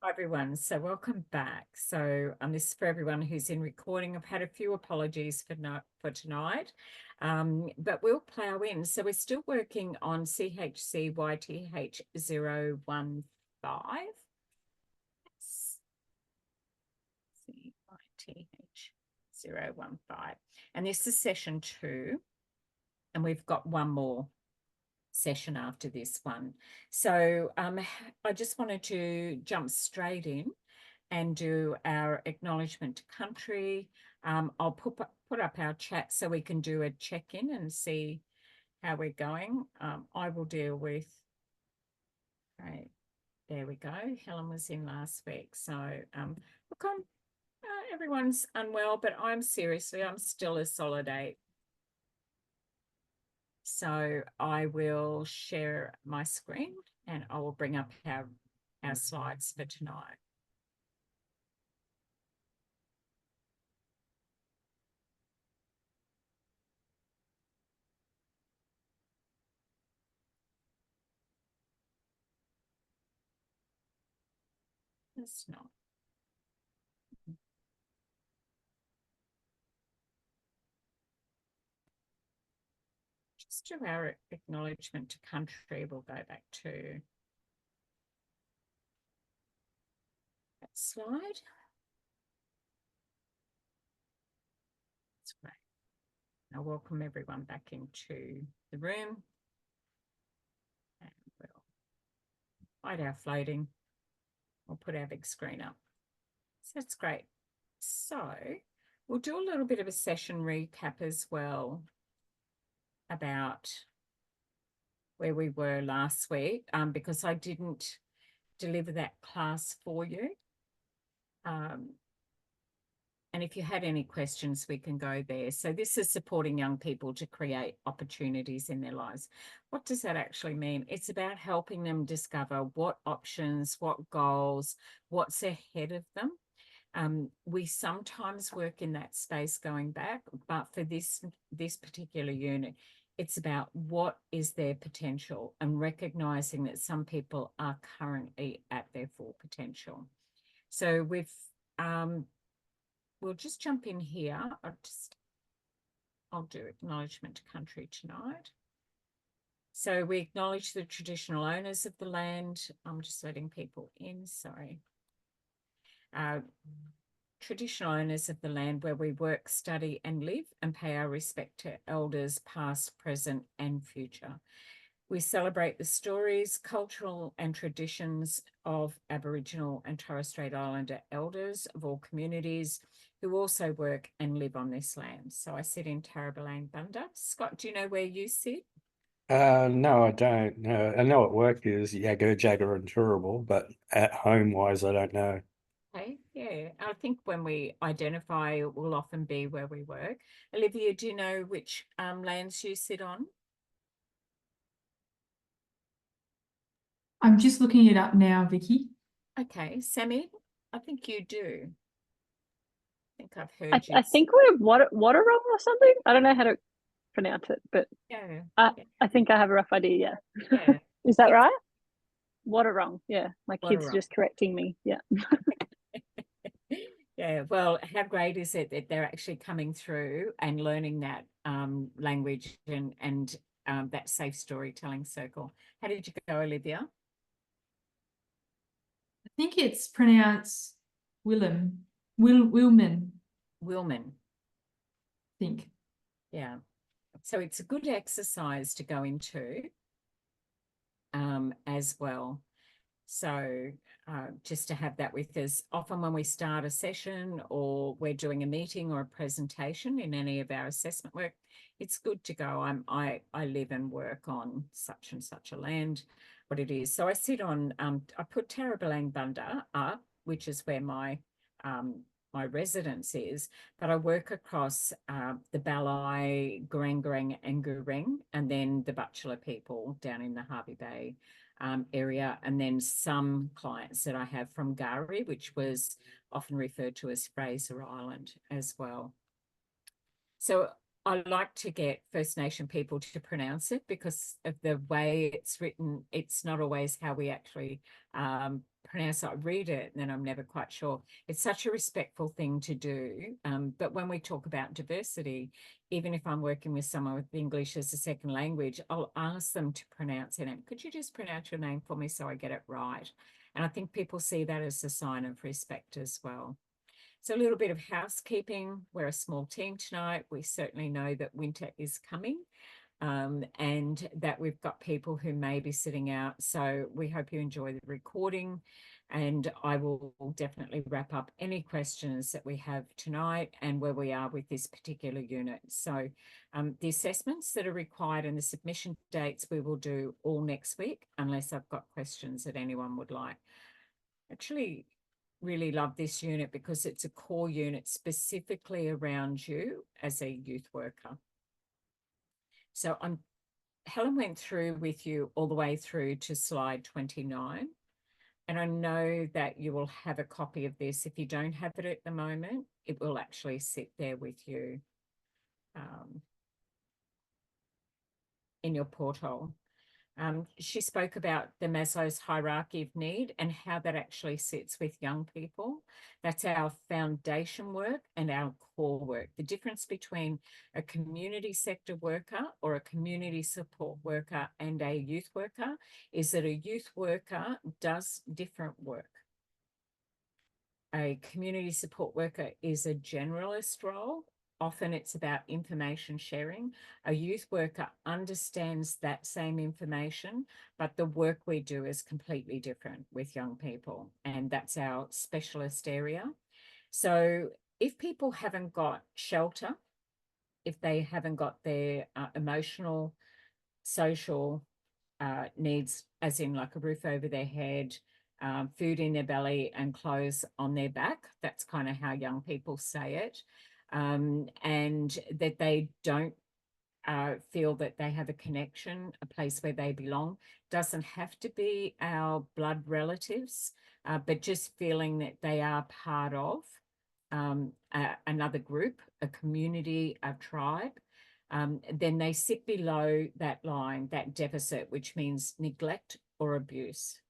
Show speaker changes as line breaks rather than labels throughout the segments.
Hi everyone, so welcome back. So this is for everyone who's in recording. I've had a few apologies for tonight, but we'll plow in. So we're still working on CHCYTH015. CYTH015. And this is session 2, and we've got one more session after this one. So I just wanted to jump straight in and do our acknowledgement to country. I'll put up our chat so we can do a check-in and see how we're going. I will deal with, right, there we go. Helen was in last week. So look, everyone's unwell, but I'm still a solid 8. So I will share my screen and I will bring up our slides for tonight. It's not. Just do our acknowledgement to country. We'll go back to that slide. That's great. I'll welcome everyone back into the room. And we'll hide our floating. We'll put our big screen up. So that's great. So we'll do a little bit of a session recap as well about where we were last week, because I didn't deliver that class for you. And if you had any questions, we can go there. So this is supporting young people to create opportunities in their lives. What does that actually mean? It's about helping them discover what options, what goals, what's ahead of them. We sometimes work in that space going back, but for this particular unit, it's about what is their potential and recognizing that some people are currently at their full potential. So we'll just jump in here. I'll do acknowledgement to country tonight. So we acknowledge the traditional owners of the land. I'm just letting people in, sorry. Traditional owners of the land where we work, study and live, and pay our respect to elders past, present and future. We celebrate the stories, cultural and traditions of Aboriginal and Torres Strait Islander elders of all communities who also work and live on this land. So I sit in Tarrabalang Bunda. Scott, do you know where you sit?
No, I don't. I know at work is Yago, Jagger and Turrbal, but at home-wise, I don't know.
Okay, yeah. I think when we identify, it will often be where we work. Olivia, do you know which lands you sit on?
I'm just looking it up now, Vicky.
Okay, Sammy, I think you do. I think I've heard you.
I think we're Waterong or something. I don't know how to pronounce it, but
yeah,
I think I have a rough idea.
Yeah.
Is that right? Waterong. Yeah, my kids
Waterong.
just correcting me. Yeah.
Yeah, well, how great is it that they're actually coming through and learning that language and that safe storytelling circle. How did you go, Olivia?
I think it's pronounced Willman. Willman.
Willman.
I think.
Yeah. So it's a good exercise to go into as well. So just to have that with us, often when we start a session or we're doing a meeting or a presentation in any of our assessment work, it's good to go, I live and work on such and such a land, what it is. So I sit on, I put Tarrabalang Bunda up, which is where my residence is, but I work across the Balai, Garang and Gureng, and then the Bachelor people down in the Harvey Bay area, and then some clients that I have from Gari, which was often referred to as Fraser Island as well. So I like to get First Nation people to pronounce it because of the way it's written. It's not always how we actually pronounce it. I read it and then I'm never quite sure. It's such a respectful thing to do. But when we talk about diversity, even if I'm working with someone with English as a second language, I'll ask them to pronounce it. Could you just pronounce your name for me so I get it right? And I think people see that as a sign of respect as well. So a little bit of housekeeping. We're a small team tonight. We certainly know that winter is coming and that we've got people who may be sitting out. So we hope you enjoy the recording, and I will definitely wrap up any questions that we have tonight and where we are with this particular unit. So the assessments that are required and the submission dates we will do all next week, unless I've got questions that anyone would like. Actually, really love this unit because it's a core unit specifically around you as a youth worker. So Helen went through with you all the way through to slide 29. And I know that you will have a copy of this. If you don't have it at the moment, it will actually sit there with you in your portal. She spoke about the Maslow's hierarchy of need and how that actually sits with young people. That's our foundation work and our core work. The difference between a community sector worker or a community support worker and a youth worker is that a youth worker does different work. A community support worker is a generalist role. Often it's about information sharing. A youth worker understands that same information, but the work we do is completely different with young people, and that's our specialist area. So if people haven't got shelter, if they haven't got their emotional, social needs, as in like a roof over their head, food in their belly and clothes on their back, that's kind of how young people say it, and that they don't feel that they have a connection, a place where they belong. Doesn't have to be our blood relatives, but just feeling that they are part of another group, a community, a tribe. Then they sit below that line, that deficit, which means neglect or abuse.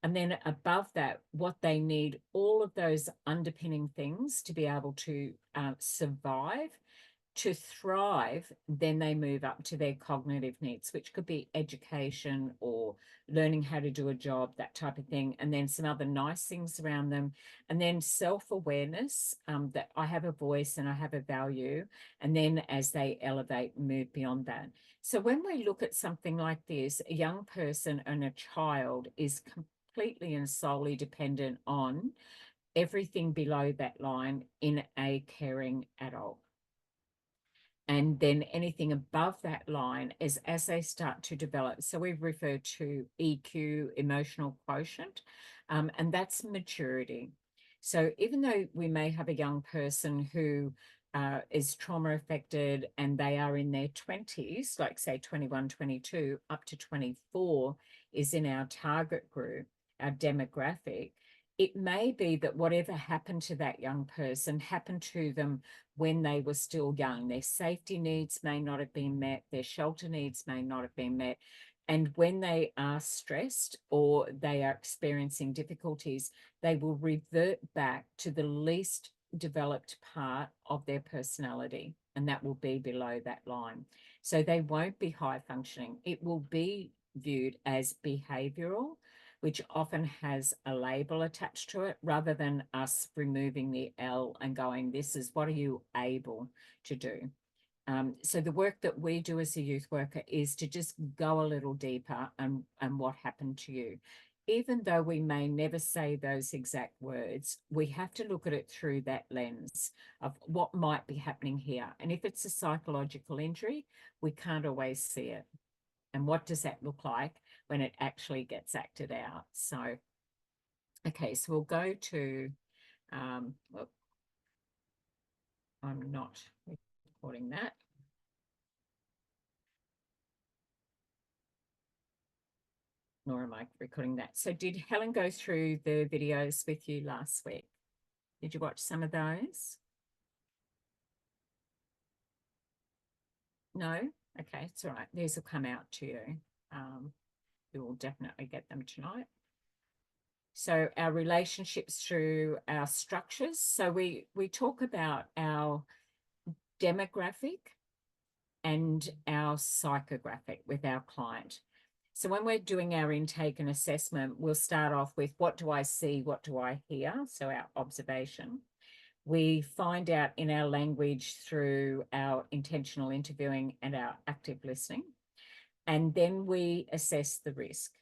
And then above that, what they need, all of those underpinning things to be able to survive, to thrive, then they move up to their cognitive needs, which could be education or learning how to do a job, that type of thing. And then some other nice things around them. And then self-awareness, that I have a voice and I have a value. And then as they elevate, move beyond that. So when we look at something like this, a young person and a child is completely and solely dependent on everything below that line in a caring adult. And then anything above that line is as they start to develop. So we refer to EQ, emotional quotient, and that's maturity. So even though we may have a young person who is trauma affected and they are in their 20s, like say 21, 22, up to 24 is in our target group, our demographic, it may be that whatever happened to that young person happened to them when they were still young. Their safety needs may not have been met, their shelter needs may not have been met. And when they are stressed or they are experiencing difficulties, they will revert back to the least developed part of their personality, and that will be below that line. So they won't be high functioning. It will be viewed as behavioral, which often has a label attached to it, rather than us removing the L and going, this is what are you able to do? So the work that we do as a youth worker is to just go a little deeper and what happened to you. Even though we may never say those exact words, we have to look at it through that lens of what might be happening here. And if it's a psychological injury, we can't always see it. And what does that look like when it actually gets acted out? So, okay, so we'll go to, well, I'm not recording that. Nor am I recording that. So did Helen go through the videos with you last week? Did you watch some of those? No? Okay, it's all right. These will come out to you. We will definitely get them tonight. So our relationships through our structures. So we talk about our demographic and our psychographic with our client. So when we're doing our intake and assessment, we'll start off with what do I see, what do I hear? So our observation. We find out in our language through our intentional interviewing and our active listening. And then we assess the risk.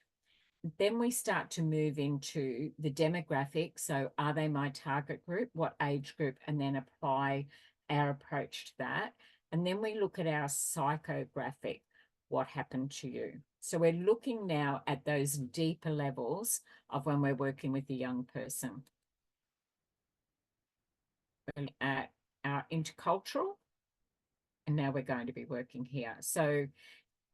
Then we start to move into the demographic. So are they my target group? What age group? And then apply our approach to that. And then we look at our psychographic, what happened to you. So we're looking now at those deeper levels of when we're working with a young person. At our intercultural, and now we're going to be working here. So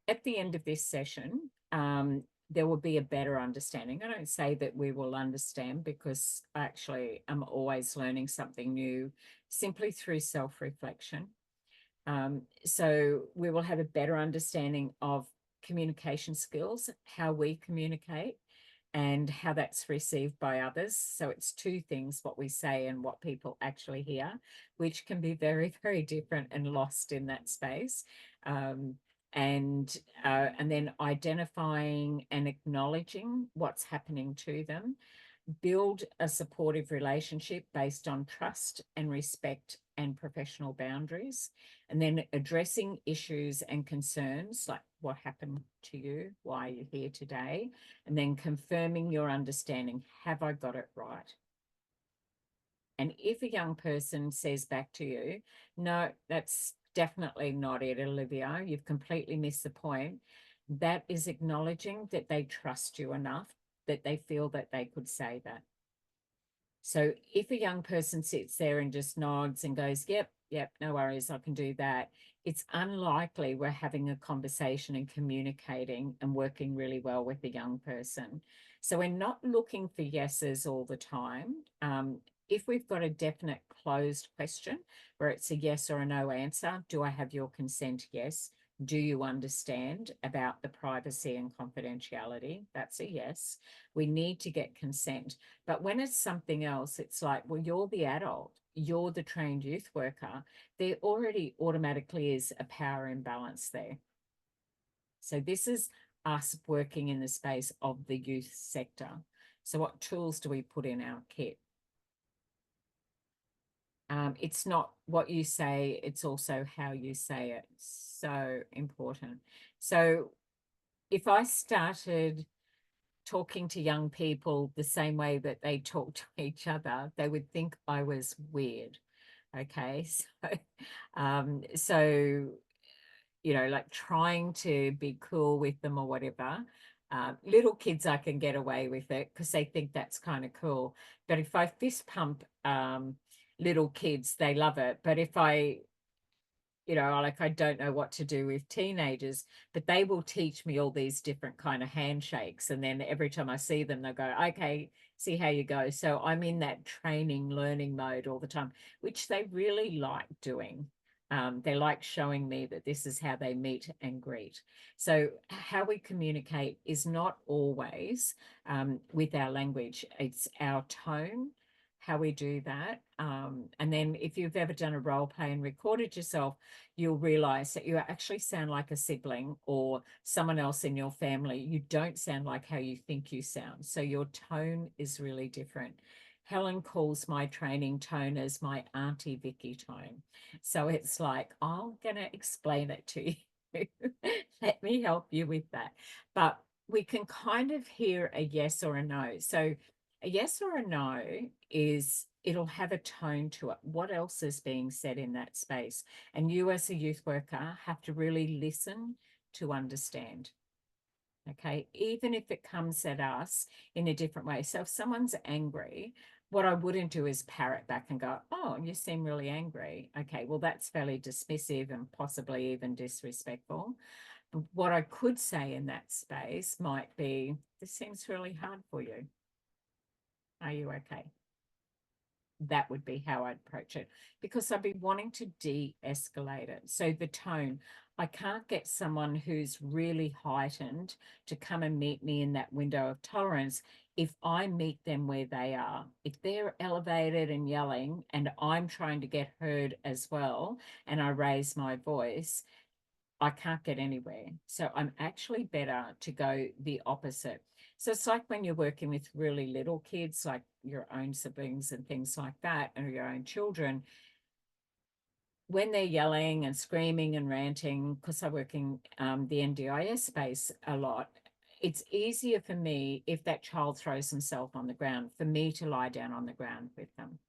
at the end of this session, there will be a better understanding. I don't say that we will understand, because actually I'm always learning something new simply through self-reflection. So we will have a better understanding of communication skills, how we communicate, and how that's received by others. So it's two things, what we say and what people actually hear, which can be very, very different and lost in that space. And then identifying and acknowledging what's happening to them, build a supportive relationship based on trust and respect and professional boundaries, and then addressing issues and concerns like what happened to you, why are you here today, and then confirming your understanding. Have I got it right? And if a young person says back to you, no, that's definitely not it, Olivia, you've completely missed the point, that is acknowledging that they trust you enough that they feel that they could say that. So if a young person sits there and just nods and goes, yep, no worries, I can do that, it's unlikely we're having a conversation and communicating and working really well with a young person. So we're not looking for yeses all the time. If we've got a definite closed question where it's a yes or a no answer, do I have your consent? Yes. Do you understand about the privacy and confidentiality? That's a yes. We need to get consent. But when it's something else, it's like, well, you're the adult, you're the trained youth worker. There already automatically is a power imbalance there. So this is us working in the space of the youth sector. So what tools do we put in our kit? It's not what you say, it's also how you say it. So important. So if I started talking to young people the same way that they talk to each other, they would think I was weird. Okay, so you know, like trying to be cool with them or whatever. Little kids, I can get away with it because they think that's kind of cool. But if I fist pump little kids, they love it. But if I, you know, like I don't know what to do with teenagers, but they will teach me all these different kind of handshakes. And then every time I see them, they'll go, okay, see how you go. So I'm in that training, learning mode all the time, which they really like doing. They like showing me that this is how they meet and greet. So how we communicate is not always with our language. It's our tone, how we do that. And then if you've ever done a role play and recorded yourself, you'll realize that you actually sound like a sibling or someone else in your family. You don't sound like how you think you sound. So your tone is really different. Helen calls my training tone as my Auntie Vicky tone. So it's like, I'm going to explain it to you. Let me help you with that. But we can kind of hear a yes or a no. So a yes or a no is, it'll have a tone to it. What else is being said in that space? And you as a youth worker have to really listen to understand. Okay, even if it comes at us in a different way. So if someone's angry, what I wouldn't do is parrot back and go, oh, you seem really angry. Okay, well, that's fairly dismissive and possibly even disrespectful. But what I could say in that space might be, this seems really hard for you. Are you okay? That would be how I'd approach it, because I'd be wanting to de-escalate it. So the tone, I can't get someone who's really heightened to come and meet me in that window of tolerance if I meet them where they are. If they're elevated and yelling and I'm trying to get heard as well, and I raise my voice, I can't get anywhere. So I'm actually better to go the opposite. So it's like when you're working with really little kids, like your own siblings and things like that, or your own children, when they're yelling and screaming and ranting, because I work in the NDIS space a lot, it's easier for me if that child throws himself on the ground, for me to lie down on the ground with them.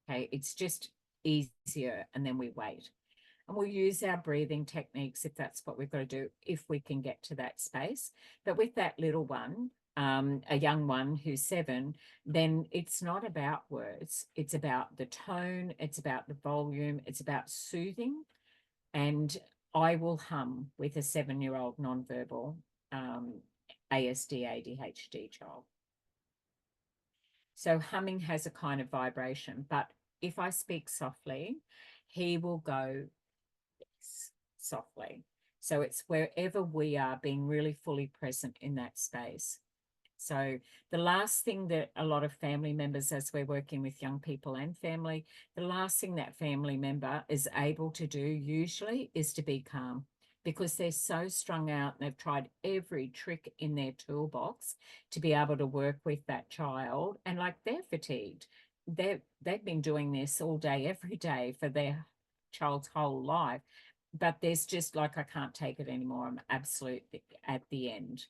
Okay, it's just easier, and then we wait. And we'll use our breathing techniques if that's what we've got to do, if we can get to that space. But with that little one, a young one who's 7, then it's not about words. It's about the tone. It's about the volume. It's about soothing. And I will hum with a 7-year-old nonverbal ASD ADHD child. So humming has a kind of vibration, but if I speak softly, he will go softly. So it's wherever we are, being really fully present in that space. So the last thing that a lot of family members, as we're working with young people and family, the last thing that family member is able to do usually is to be calm, because they're so strung out and they've tried every trick in their toolbox to be able to work with that child, and like they're fatigued. They've been doing this all day, every day for their child's whole life, but there's just like, I can't take it anymore. I'm absolutely at the end.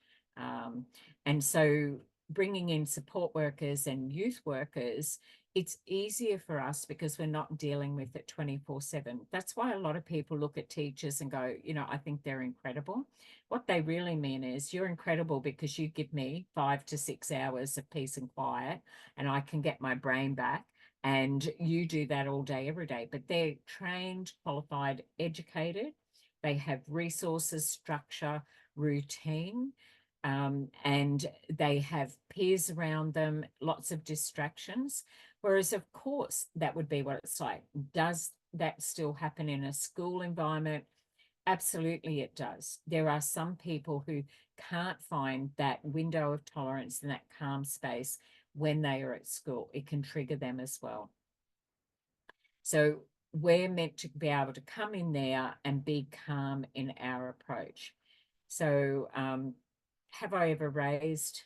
And so bringing in support workers and youth workers, it's easier for us because we're not dealing with it 24/7. That's why a lot of people look at teachers and go, you know, I think they're incredible. What they really mean is, you're incredible because you give me 5 to 6 hours of peace and quiet, and I can get my brain back. And you do that all day, every day. But they're trained, qualified, educated. They have resources, structure, routine. And they have peers around them, lots of distractions. Whereas, of course, that would be what it's like. Does that still happen in a school environment? Absolutely, it does. There are some people who can't find that window of tolerance and that calm space when they are at school. It can trigger them as well. So we're meant to be able to come in there and be calm in our approach. So have I ever raised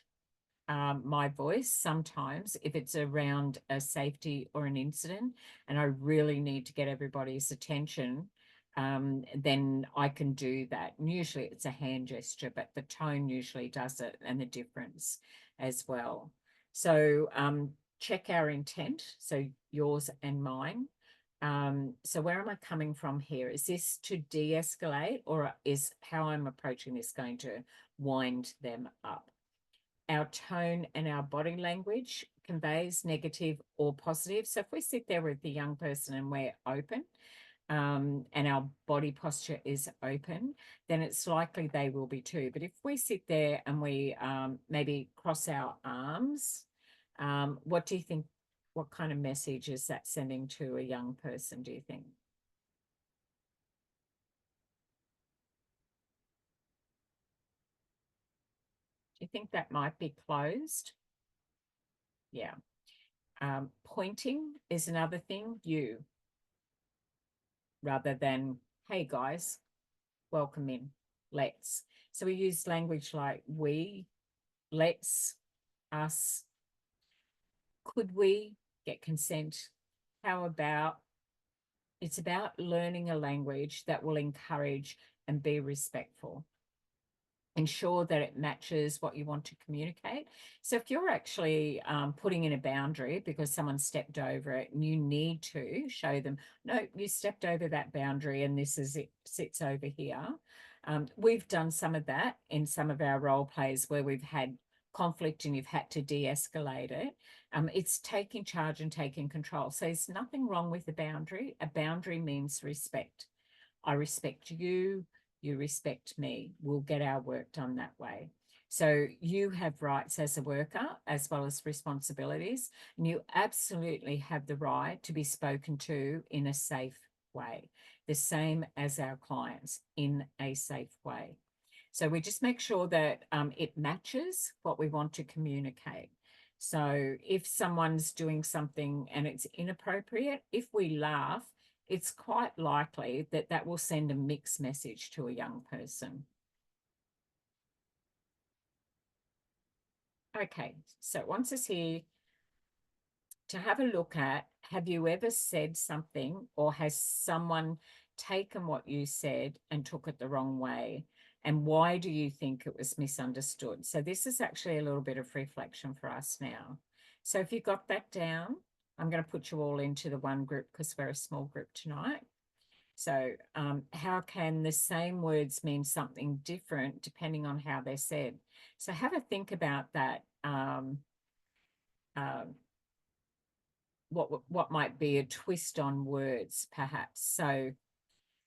my voice? Sometimes, if it's around a safety or an incident and I really need to get everybody's attention, then I can do that. And usually it's a hand gesture, but the tone usually does it, and the difference as well. So check our intent, so yours and mine. So where am I coming from here? Is this to de-escalate, or is how I'm approaching this going to wind them up? Our tone and our body language conveys negative or positive. So if we sit there with the young person and we're open, and our body posture is open, then it's likely they will be too. But if we sit there and we maybe cross our arms, what do you think? What kind of message is that sending to a young person, do you think? Do you think that might be closed? Yeah. Pointing is another thing, you, rather than, hey guys, welcome in, let's. So we use language like we, let's, us. Could we get consent? How about? It's about learning a language that will encourage and be respectful. Ensure that it matches what you want to communicate. So if you're actually putting in a boundary because someone stepped over it, and you need to show them, no, you stepped over that boundary and this is it, sits over here. We've done some of that in some of our role plays where we've had conflict and you've had to de-escalate it. It's taking charge and taking control. So there's nothing wrong with a boundary. A boundary means respect. I respect you. You respect me. We'll get our work done that way. So you have rights as a worker as well as responsibilities, and you absolutely have the right to be spoken to in a safe way, the same as our clients, in a safe way. So we just make sure that it matches what we want to communicate. So if someone's doing something and it's inappropriate, if we laugh, it's quite likely that that will send a mixed message to a young person. Okay, so it wants us here to have a look at, have you ever said something, or has someone taken what you said and took it the wrong way? And why do you think it was misunderstood? So this is actually a little bit of reflection for us now. So if you got that down, I'm going to put you all into the one group because we're a small group tonight. So how can the same words mean something different depending on how they're said? So have a think about that. What might be a twist on words, perhaps. So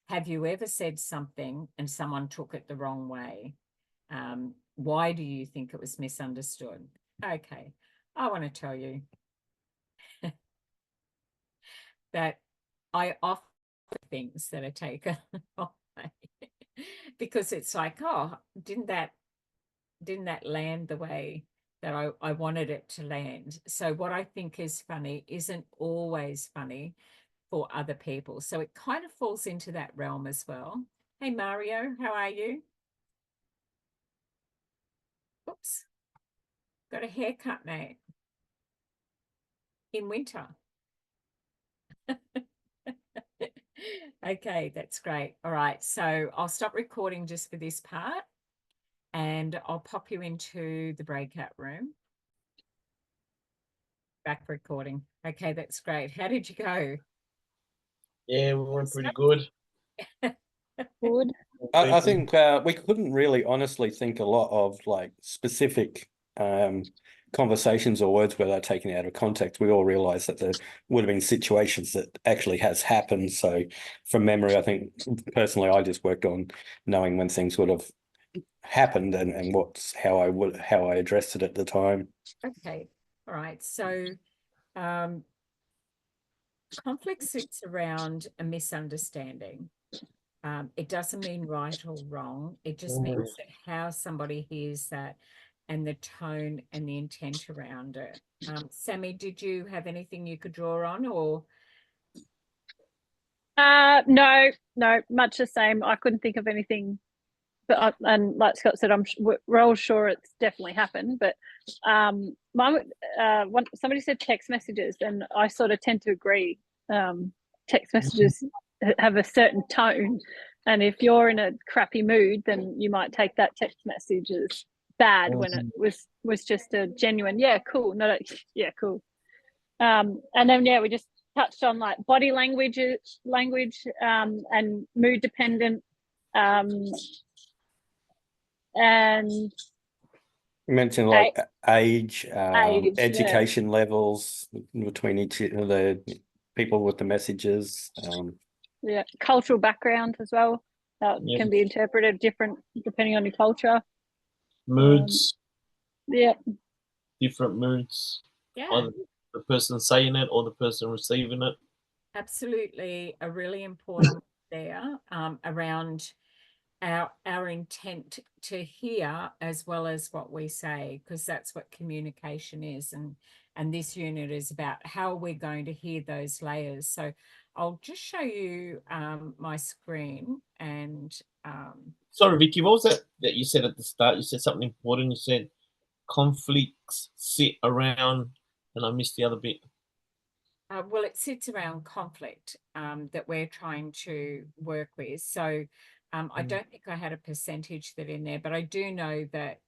have you ever said something and someone took it the wrong way? Why do you think it was misunderstood? Okay, I want to tell you that I offer things that are taken away because it's like, oh, didn't that land the way that I wanted it to land? So what I think is funny isn't always funny for other people. So it kind of falls into that realm as well. Hey, Mario, how are you? Oops. Got a haircut, mate. In winter. Okay, that's great. All right, so I'll stop recording just for this part and I'll pop you into the breakout room. Back recording. Okay, that's great. How did you go?
Yeah, we went pretty good.
Good.
I think we couldn't really honestly think a lot of like specific conversations or words where they're taken out of context. We all realised that there would have been situations that actually has happened. So from memory, I think personally I just worked on knowing when things would have happened and how I addressed it at the time.
Okay, all right. So conflict sits around a misunderstanding. It doesn't mean right or wrong. It just means that how somebody hears that and the tone and the intent around it. Sammy, did you have anything you could draw on, or?
No, much the same. I couldn't think of anything, but and like Scott said, we're all sure it's definitely happened. But somebody said text messages, and I sort of tend to agree. Text messages have a certain tone, and if you're in a crappy mood, then you might take that text message as bad when it was just a genuine cool, cool. And then we just touched on like body language and mood dependent, and
You mentioned like age,
age,
education levels between each of the people with the messages.
Cultural background as well. Can be interpreted different depending on your culture.
Moods.
Different
moods.
Yeah.
Either the person saying it or the person receiving it.
Absolutely, a really important there around our intent to hear as well as what we say, because that's what communication is, and this unit is about how we're going to hear those layers. So I'll just show you my screen and
sorry, Vicky, what was that you said at the start? You said something important. You said conflicts sit around, and I missed the other bit.
Well, it sits around conflict that we're trying to work with. So I don't think I had a percentage that in there, but I do know that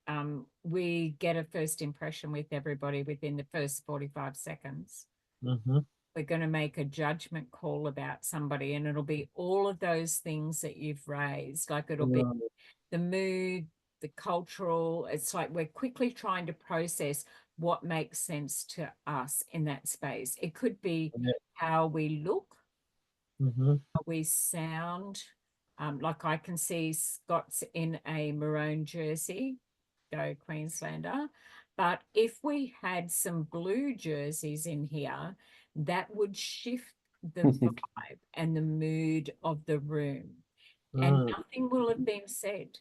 we get a first impression with everybody within the first 45 seconds. We're going to make a judgment call about somebody, and it'll be all of those things that you've raised. Like it'll be the mood, the cultural. It's like we're quickly trying to process what makes sense to us in that space. It could be how we look, how we sound. Like I can see Scott's in a maroon jersey, go Queenslander. But if we had some blue jerseys in here, that would shift the vibe and the mood of the room. And nothing will have been said,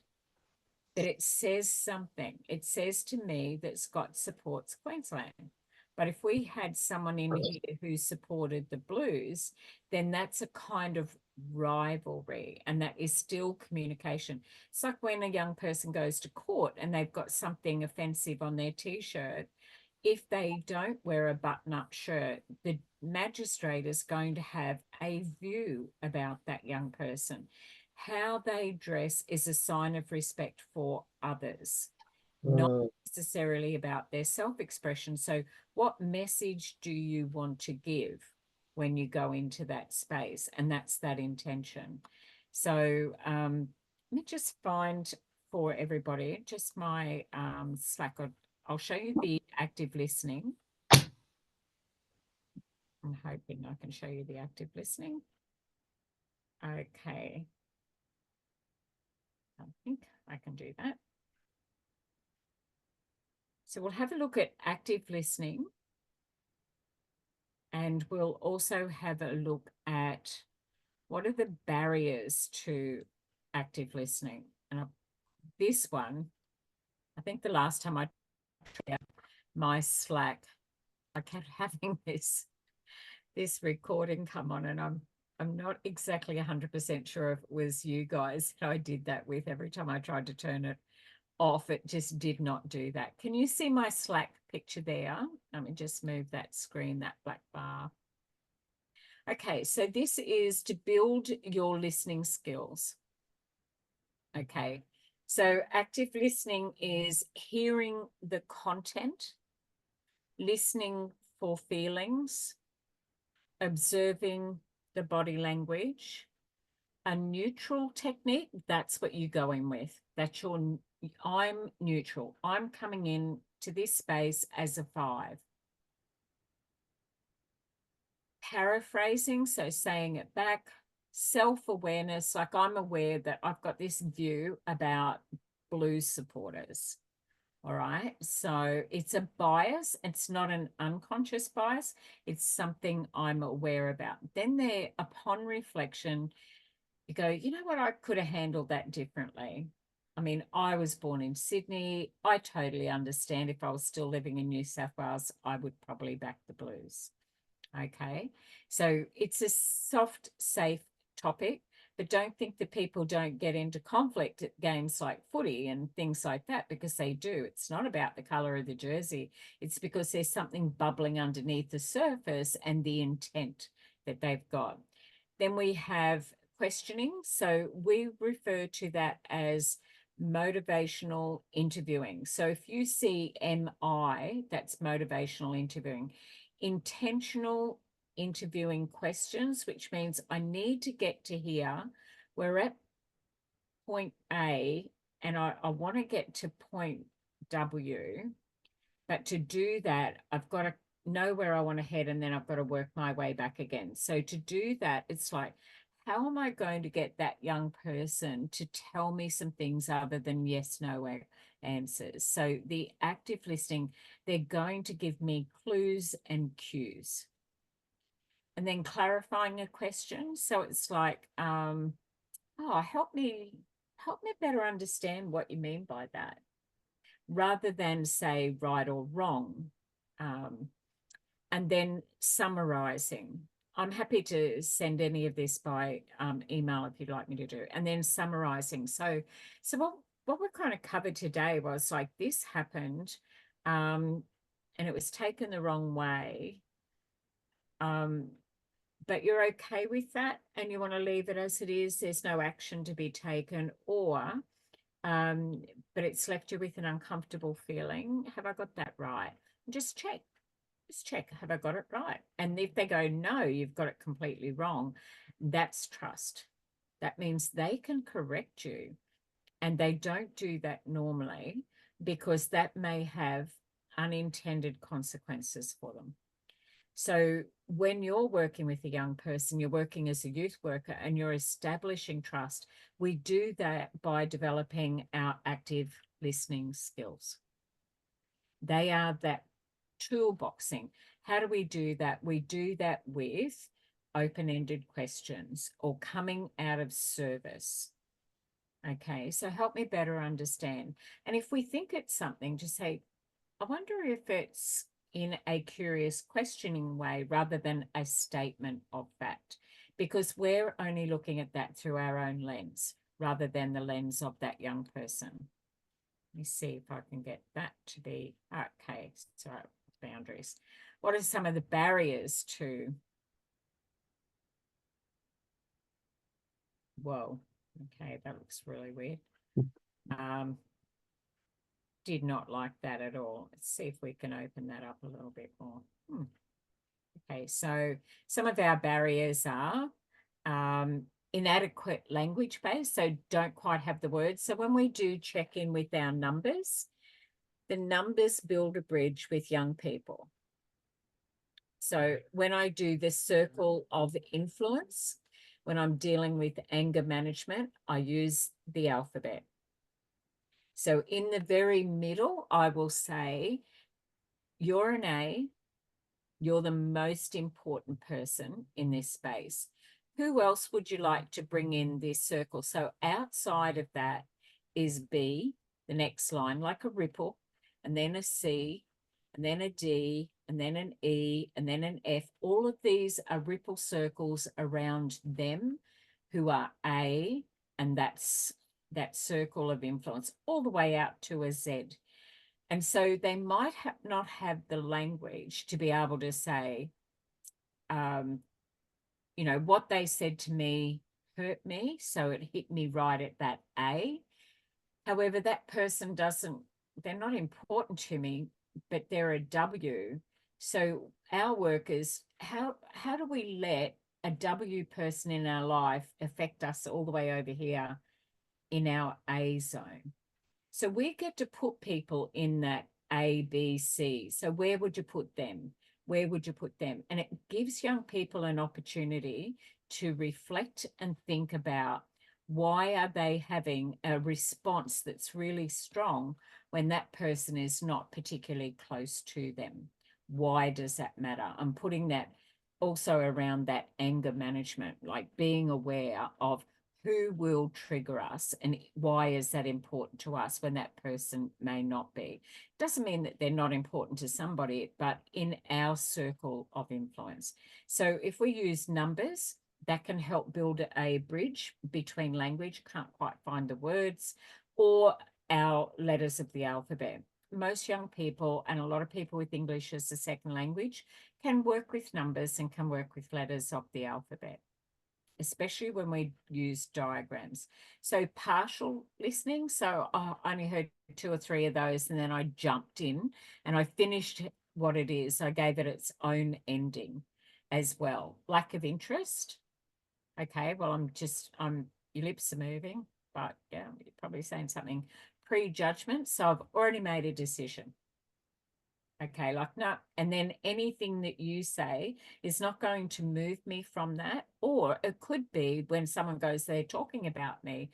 but it says something. It says to me that Scott supports Queensland. But if we had someone in here who supported the Blues, then that's a kind of rivalry, and that is still communication. It's like when a young person goes to court and they've got something offensive on their T-shirt. If they don't wear a button-up shirt, the magistrate is going to have a view about that young person. How they dress is a sign of respect for others, not necessarily about their self-expression. So what message do you want to give when you go into that space? And that's that intention. So let me just find for everybody, just my Slack. I'll show you the active listening. I'm hoping I can show you the active listening. Okay. I think I can do that. So we'll have a look at active listening, and we'll also have a look at what are the barriers to active listening. And this one, I think the last time I tried out my Slack, I kept having this recording come on, and I'm not exactly 100% sure if it was you guys that I did that with. Every time I tried to turn it off, it just did not do that. Can you see my Slack picture there? Let me just move that screen, that black bar. Okay, so this is to build your listening skills. Okay, so active listening is hearing the content, listening for feelings, observing the body language. A neutral technique, that's what you're going with. That's your, I'm neutral. I'm coming in to this space as a 5. Paraphrasing, so saying it back. Self-awareness, like I'm aware that I've got this view about Blues supporters. All right, so it's a bias. It's not an unconscious bias. It's something I'm aware about. Then there, upon reflection, you go, you know what, I could have handled that differently. I mean, I was born in Sydney. I totally understand if I was still living in New South Wales, I would probably back the Blues. Okay, so it's a soft, safe topic, but don't think that people don't get into conflict at games like footy and things like that, because they do. It's not about the colour of the jersey. It's because there's something bubbling underneath the surface and the intent that they've got. Then we have questioning. So we refer to that as motivational interviewing. So if you see MI, that's motivational interviewing. Intentional interviewing questions, which means I need to get to here. We're at point A and I want to get to point W, but to do that, I've got to know where I want to head, and then I've got to work my way back again. So to do that, it's like, how am I going to get that young person to tell me some things other than yes, no answers? So the active listening, they're going to give me clues and cues. And then clarifying a question. So it's like, oh, help me better understand what you mean by that, rather than say right or wrong. And then summarizing. I'm happy to send any of this by email if you'd like me to do. And then summarizing. So what we kind of covered today was like, this happened and it was taken the wrong way. But you're okay with that and you want to leave it as it is. There's no action to be taken, or but it's left you with an uncomfortable feeling. Have I got that right? Just check. Just check, have I got it right? And if they go, no, you've got it completely wrong, that's trust. That means they can correct you. And they don't do that normally because that may have unintended consequences for them. So when you're working with a young person, you're working as a youth worker and you're establishing trust, we do that by developing our active listening skills. They are that toolboxing. How do we do that? We do that with open-ended questions or coming out of service. Okay, so help me better understand. And if we think it's something, just say, I wonder if it's in a curious questioning way rather than a statement of fact, because we're only looking at that through our own lens rather than the lens of that young person. Let me see if I can get that to be okay. So boundaries. What are some of the barriers to? Whoa, okay, that looks really weird. Did not like that at all. Let's see if we can open that up a little bit more. Okay, so some of our barriers are inadequate language base, so don't quite have the words. So when we do check in with our numbers, the numbers build a bridge with young people. So when I do the circle of influence, when I'm dealing with anger management, I use the alphabet. So in the very middle, I will say, you're an A, you're the most important person in this space. Who else would you like to bring in this circle? So outside of that is B, the next line, like a ripple, and then a C, and then a D, and then an E, and then an F. All of these are ripple circles around them who are A, and that's that circle of influence all the way out to a Z. And so they might not have the language to be able to say, you know, what they said to me hurt me, so it hit me right at that A. However, that person they're not important to me, but they're a W. So our work is, how do we let a W person in our life affect us all the way over here in our A zone? So we get to put people in that A, B, C. So where would you put them? Where would you put them? And it gives young people an opportunity to reflect and think about, why are they having a response that's really strong when that person is not particularly close to them? Why does that matter? I'm putting that also around that anger management, like being aware of who will trigger us and why is that important to us when that person may not be. Doesn't mean that they're not important to somebody, but in our circle of influence. So if we use numbers, that can help build a bridge between language, can't quite find the words, or our letters of the alphabet. Most young people and a lot of people with English as a second language can work with numbers and can work with letters of the alphabet, especially when we use diagrams. So partial listening. So I only heard 2 or 3 of those, and then I jumped in and I finished what it is. I gave it its own ending as well. Lack of interest. Okay, well, your lips are moving, but yeah, you're probably saying something. Prejudgment. So I've already made a decision. Okay, like no, and then anything that you say is not going to move me from that. Or it could be when someone goes, they're talking about me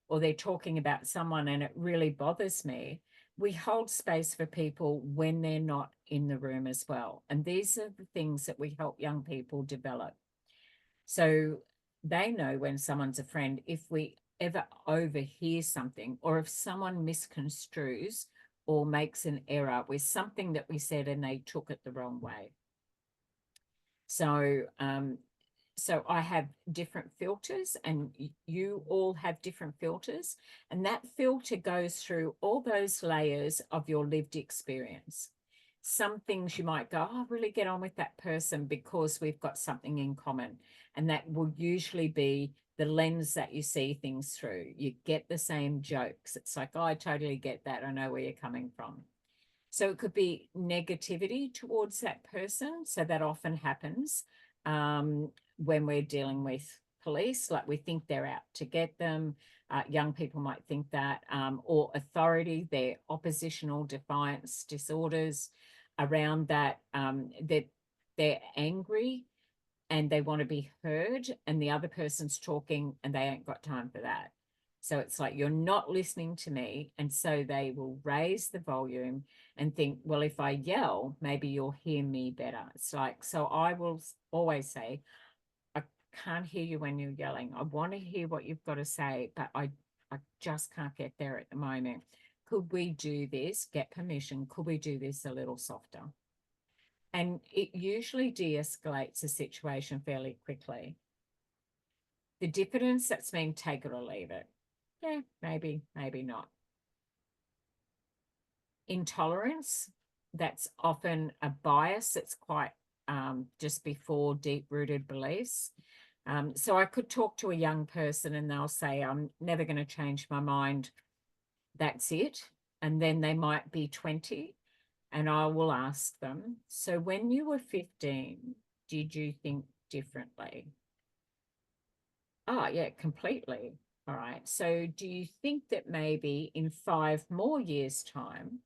or they're talking about someone and it really bothers me. We hold space for people when they're not in the room as well. And these are the things that we help young people develop. So they know when someone's a friend, if we ever overhear something or if someone misconstrues or makes an error with something that we said and they took it the wrong way. So, so I have different filters and you all have different filters, and that filter goes through all those layers of your lived experience. Some things you might go, oh, I really get on with that person because we've got something in common. And that will usually be the lens that you see things through. You get the same jokes. It's like, oh, I totally get that. I know where you're coming from. So it could be negativity towards that person. So that often happens when we're dealing with police, like we think they're out to get them. Young people might think that, or authority, their oppositional defiance disorders around that, that they're angry and they want to be heard, and the other person's talking and they ain't got time for that. So it's like, you're not listening to me. And so they will raise the volume and think, well, if I yell, maybe you'll hear me better. It's like, so I will always say, can't hear you when you're yelling. I want to hear what you've got to say, but I just can't get there at the moment. Could we do this? Get permission. Could we do this a little softer? And it usually de-escalates a situation fairly quickly. The diffidence, that's mean take it or leave it. Yeah, maybe, maybe not. Intolerance, that's often a bias that's quite just before deep-rooted beliefs. So I could talk to a young person and they'll say, I'm never going to change my mind. That's it. And then they might be 20 and I will ask them, so when you were 15, did you think differently? Oh, yeah, completely. All right. So do you think that maybe in 5 more years' time,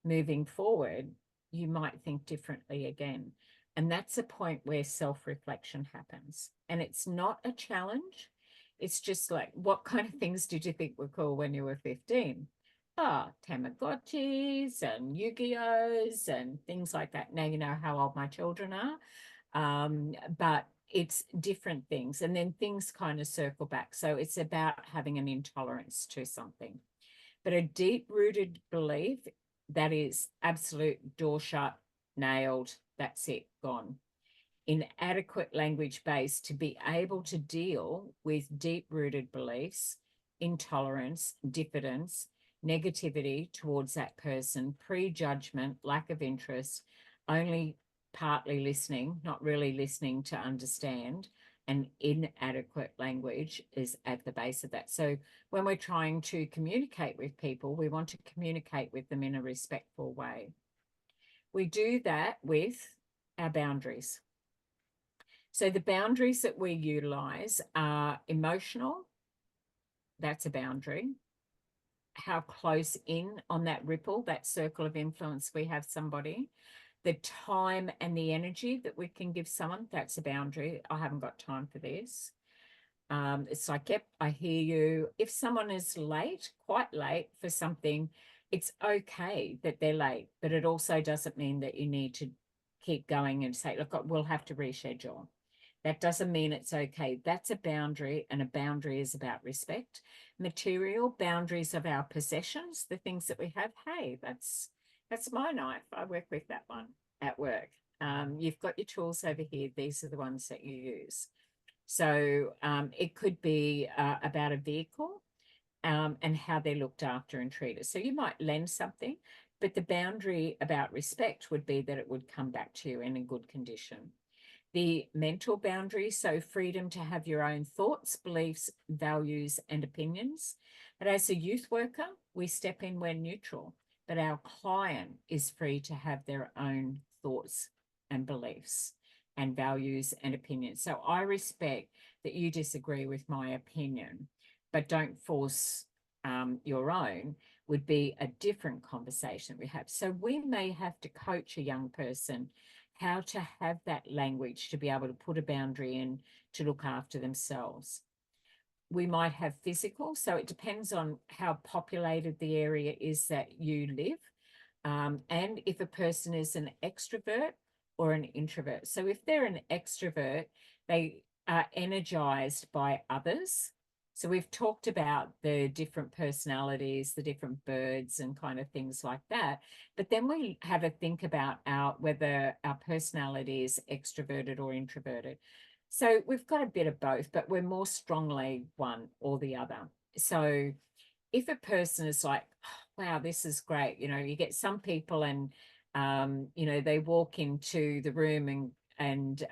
moving forward, you might think differently again? And that's a point where self-reflection happens. And it's not a challenge. It's just like, what kind of things did you think were cool when you were 15? Tamagotchis and Yu-Gi-Ohs and things like that. Now you know how old my children are. But it's different things. And then things kind of circle back. So it's about having an intolerance to something. But a deep-rooted belief, that is absolute door shut, nailed, that's it, gone. Inadequate language base to be able to deal with deep-rooted beliefs, intolerance, diffidence, negativity towards that person, prejudgment, lack of interest, only partly listening, not really listening to understand, and inadequate language is at the base of that. So when we're trying to communicate with people, we want to communicate with them in a respectful way. We do that with our boundaries. So the boundaries that we utilize are emotional. That's a boundary. How close in on that ripple, that circle of influence we have somebody. The time and the energy that we can give someone, that's a boundary. I haven't got time for this. It's like, yep, I hear you. If someone is late, quite late for something, it's okay that they're late, but it also doesn't mean that you need to keep going and say, look, we'll have to reschedule. That doesn't mean it's okay. That's a boundary, and a boundary is about respect. Material boundaries of our possessions, the things that we have. Hey, that's my knife. I work with that one at work. You've got your tools over here. These are the ones that you use. So it could be about a vehicle and how they're looked after and treated. So you might lend something, but the boundary about respect would be that it would come back to you in a good condition. The mental boundary, so freedom to have your own thoughts, beliefs, values, and opinions. But as a youth worker, we step in when neutral, but our client is free to have their own thoughts and beliefs and values and opinions. So I respect that you disagree with my opinion, but don't force your own, would be a different conversation we have. So we may have to coach a young person how to have that language to be able to put a boundary in to look after themselves. We might have physical, so it depends on how populated the area is that you live, and if a person is an extrovert or an introvert. So if they're an extrovert, they are energized by others. So we've talked about the different personalities, the different birds and kind of things like that. But then we have a think about whether our personality is extroverted or introverted. So we've got a bit of both, but we're more strongly one or the other. So if a person is like, oh, wow, this is great, you know, you get some people and, you know, they walk into the room and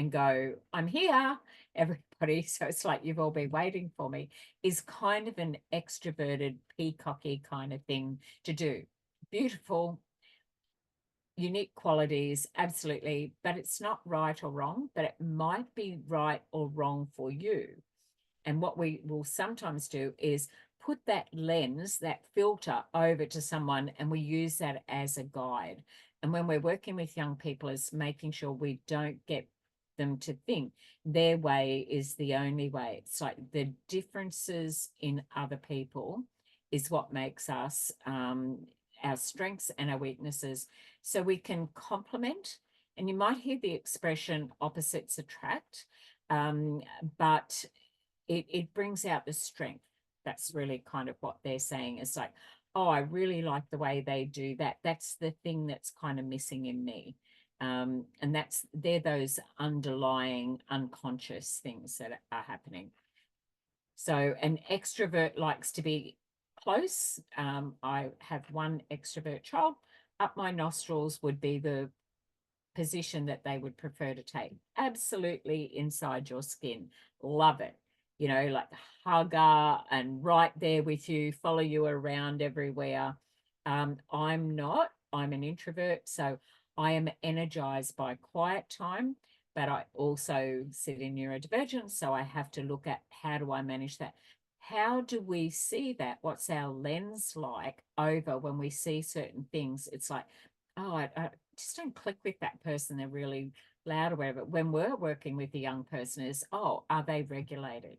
go, I'm here, everybody. So it's like, you've all been waiting for me, is kind of an extroverted, peacocky kind of thing to do. Beautiful, unique qualities, absolutely, but it's not right or wrong, but it might be right or wrong for you. And what we will sometimes do is put that lens, that filter over to someone, and we use that as a guide. And when we're working with young people, is making sure we don't get them to think their way is the only way. It's like the differences in other people is what makes us our strengths and our weaknesses. So we can complement, and you might hear the expression opposites attract. But it brings out the strength. That's really kind of what they're saying. It's like, oh, I really like the way they do that. That's the thing that's kind of missing in me. And they're those underlying unconscious things that are happening. So an extrovert likes to be close. I have one extrovert child. Up my nostrils would be the position that they would prefer to take. Absolutely inside your skin. Love it. You know, like hugger and right there with you, follow you around everywhere. I'm not. I'm an introvert, so I am energized by quiet time, but I also sit in neurodivergence, so I have to look at how do I manage that? How do we see that? What's our lens like over when we see certain things? It's like, oh, I just don't click with that person. They're really loud or whatever. When we're working with a young person is, oh, are they regulated?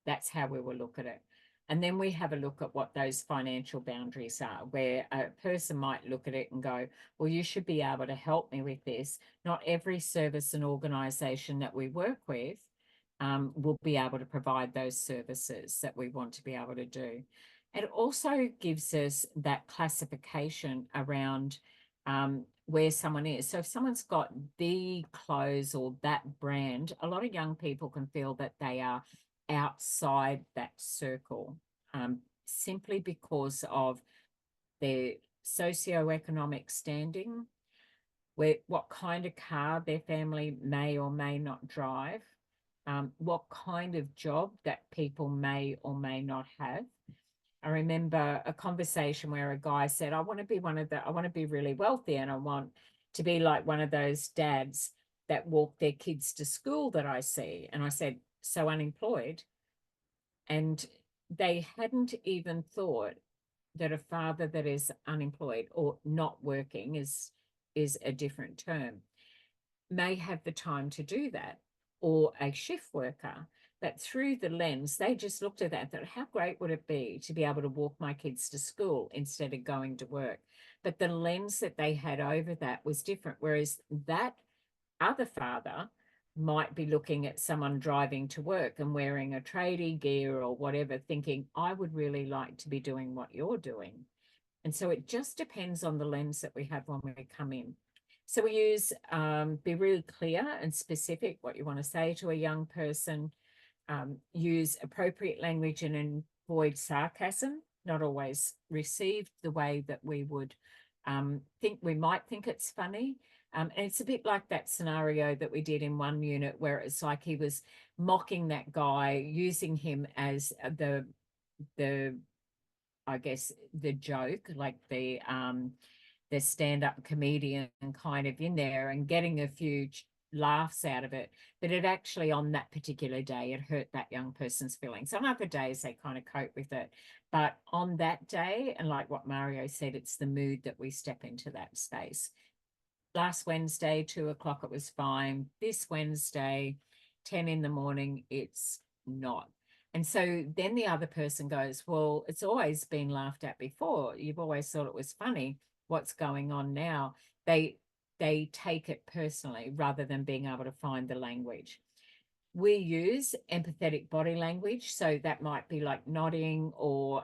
That's how we will look at it. And then we have a look at what those financial boundaries are, where a person might look at it and go, well, you should be able to help me with this. Not every service and organisation that we work with will be able to provide those services that we want to be able to do. It also gives us that classification around where someone is. So if someone's got the clothes or that brand, a lot of young people can feel that they are outside that circle, simply because of their socioeconomic standing, what kind of car their family may or may not drive, what kind of job that people may or may not have. I remember a conversation where a guy said, I want to be really wealthy, and I want to be like one of those dads that walk their kids to school that I see. And I said, so unemployed? And they hadn't even thought that a father that is unemployed or not working is a different term, may have the time to do that, or a shift worker. That through the lens, they just looked at that and thought, how great would it be to be able to walk my kids to school instead of going to work? But the lens that they had over that was different. Whereas that other father might be looking at someone driving to work and wearing a tradie gear or whatever, thinking, I would really like to be doing what you're doing. And so it just depends on the lens that we have when we come in. So we use, be really clear and specific what you want to say to a young person, use appropriate language and avoid sarcasm, not always received the way that we would might think it's funny. And it's a bit like that scenario that we did in one unit where it's like he was mocking that guy, using him as the I guess the joke, like the stand-up comedian kind of in there, and getting a few laughs out of it. But it actually, on that particular day, it hurt that young person's feelings. On other days, they kind of cope with it. But on that day, and like what Mario said, it's the mood that we step into that space. Last Wednesday, 2 o'clock, it was fine. This Wednesday, 10 in the morning, it's not. And so then the other person goes, well, it's always been laughed at before. You've always thought it was funny. What's going on now? They take it personally rather than being able to find the language. We use empathetic body language. So that might be like nodding or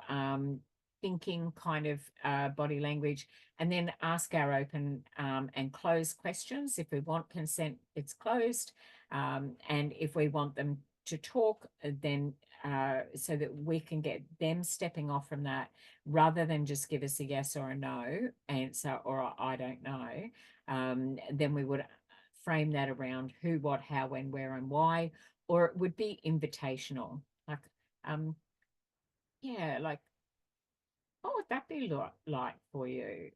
thinking kind of body language, and then ask our open and closed questions. If we want consent, it's closed. And if we want them to talk, then so that we can get them stepping off from that, rather than just give us a yes or a no answer or a I don't know, then we would frame that around who, what, how, when, where, and why. Or it would be invitational, like yeah, like, what would that be like for you?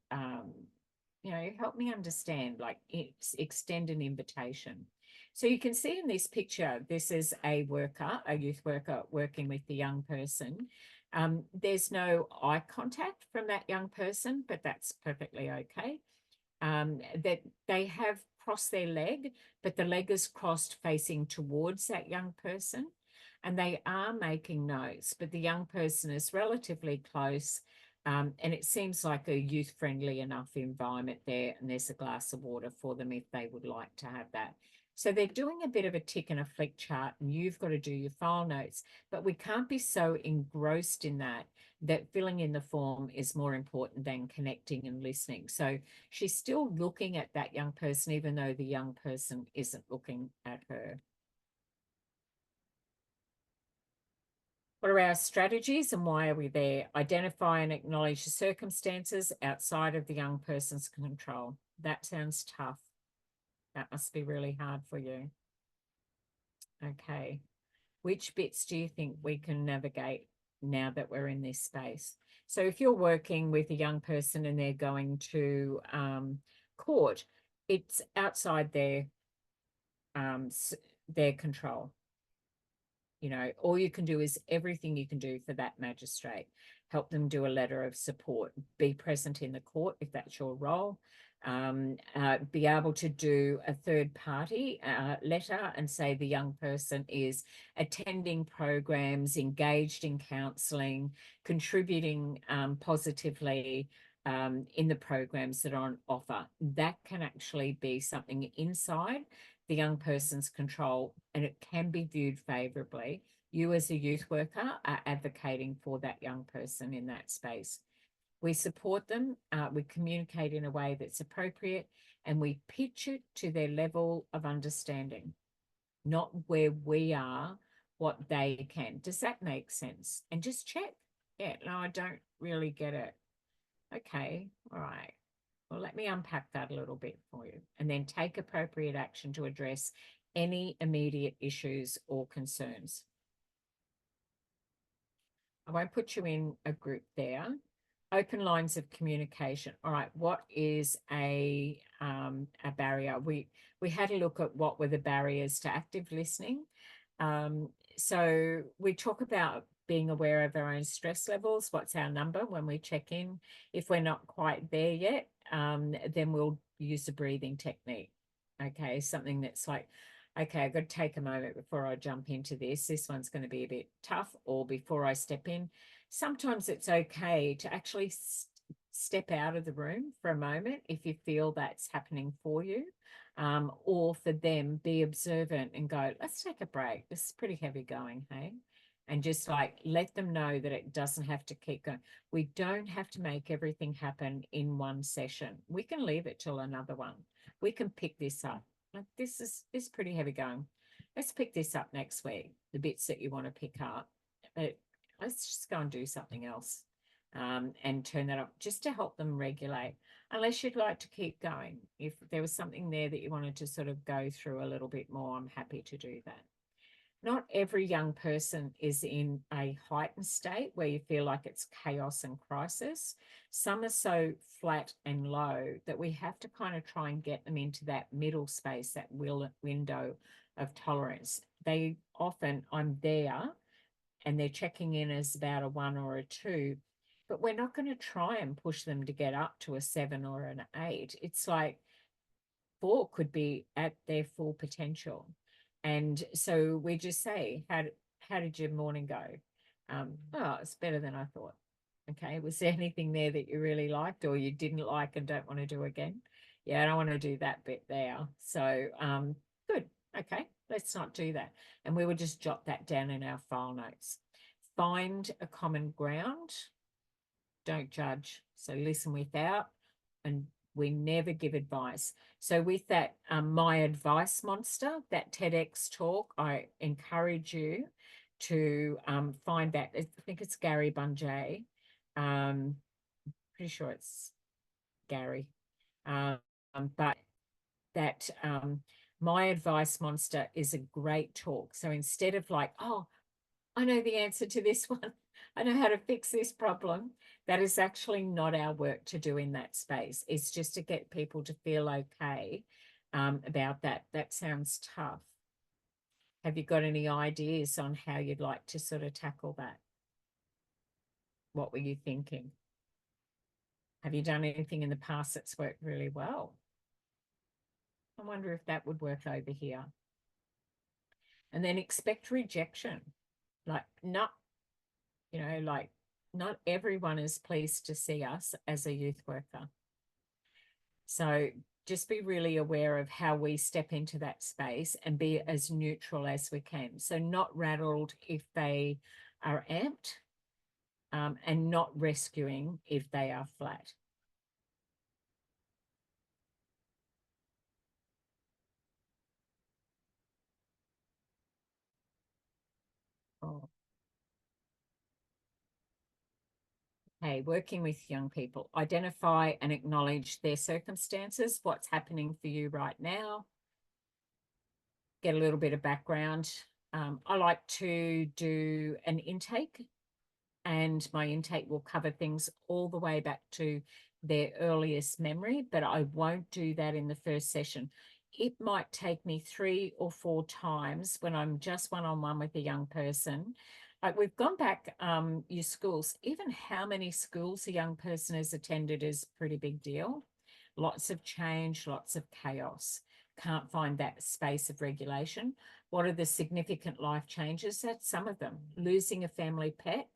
You know, help me understand, like, it's extend an invitation. So you can see in this picture, this is a worker, a youth worker working with the young person. There's no eye contact from that young person, but that's perfectly okay. That they have crossed their leg, but the leg is crossed facing towards that young person. And they are making notes, but the young person is relatively close. And it seems like a youth-friendly enough environment there, and there's a glass of water for them if they would like to have that. So they're doing a bit of a tick and a flick chart, and you've got to do your file notes, but we can't be so engrossed in that filling in the form is more important than connecting and listening. So she's still looking at that young person, even though the young person isn't looking at her. What are our strategies and why are we there? Identify and acknowledge the circumstances outside of the young person's control. That sounds tough. That must be really hard for you. Okay. Which bits do you think we can navigate now that we're in this space? So if you're working with a young person and they're going to court, it's outside their control. You know, all you can do is everything you can do for that magistrate. Help them do a letter of support. Be present in the court if that's your role. Be able to do a third party letter and say the young person is attending programs, engaged in counselling, contributing positively in the programs that are on offer. That can actually be something inside the young person's control, and it can be viewed favourably. You as a youth worker are advocating for that young person in that space. We support them, we communicate in a way that's appropriate, and we pitch it to their level of understanding, not where we are, what they can. Does that make sense? And just check. Yeah, no, I don't really get it. Okay, all right. Well, let me unpack that a little bit for you, and then take appropriate action to address any immediate issues or concerns. I won't put you in a group there. Open lines of communication. All right, what is a barrier? We had a look at what were the barriers to active listening. So we talk about being aware of our own stress levels. What's our number when we check in? If we're not quite there yet, then we'll use the breathing technique. Okay, something that's like, okay, I've got to take a moment before I jump into this. This one's going to be a bit tough, or before I step in. Sometimes it's okay to actually step out of the room for a moment if you feel that's happening for you, or for them, be observant and go, let's take a break. This is pretty heavy going, hey? And just like let them know that it doesn't have to keep going. We don't have to make everything happen in one session. We can leave it till another one. We can pick this up. Like this is pretty heavy going. Let's pick this up next week, the bits that you want to pick up. But let's just go and do something else, and turn that up just to help them regulate. Unless you'd like to keep going. If there was something there that you wanted to sort of go through a little bit more, I'm happy to do that. Not every young person is in a heightened state where you feel like it's chaos and crisis. Some are so flat and low that we have to kind of try and get them into that middle space, that window of tolerance. They often, I'm there, and they're checking in as about a 1 or a 2, but we're not going to try and push them to get up to a 7 or an 8. It's like 4 could be at their full potential. And so we just say, how did your morning go? Oh, it's better than I thought. Okay, was there anything there that you really liked or you didn't like and don't want to do again? Yeah, I don't want to do that bit there. So good. Okay, let's not do that. And we would just jot that down in our file notes. Find a common ground. Don't judge. So listen without, and we never give advice. So with that, My Advice Monster, that TEDx talk, I encourage you to find that. I think it's Gary Bunjay. Pretty sure it's Gary. But that My Advice Monster is a great talk. So instead of like, oh, I know the answer to this one, I know how to fix this problem, that is actually not our work to do in that space. It's just to get people to feel okay about that. That sounds tough. Have you got any ideas on how you'd like to sort of tackle that? What were you thinking? Have you done anything in the past that's worked really well? I wonder if that would work over here. And then expect rejection. Like, not, you know, like not everyone is pleased to see us as a youth worker. So just be really aware of how we step into that space and be as neutral as we can. So not rattled if they are amped, and not rescuing if they are flat. Oh. Okay, working with young people, identify and acknowledge their circumstances, what's happening for you right now. Get a little bit of background. I like to do an intake, and my intake will cover things all the way back to their earliest memory, but I won't do that in the first session. It might take me 3 or 4 times when I'm just one-on-one with a young person. Like we've gone back, your schools, even how many schools a young person has attended is a pretty big deal. Lots of change, lots of chaos. Can't find that space of regulation. What are the significant life changes? That's some of them. Losing a family pet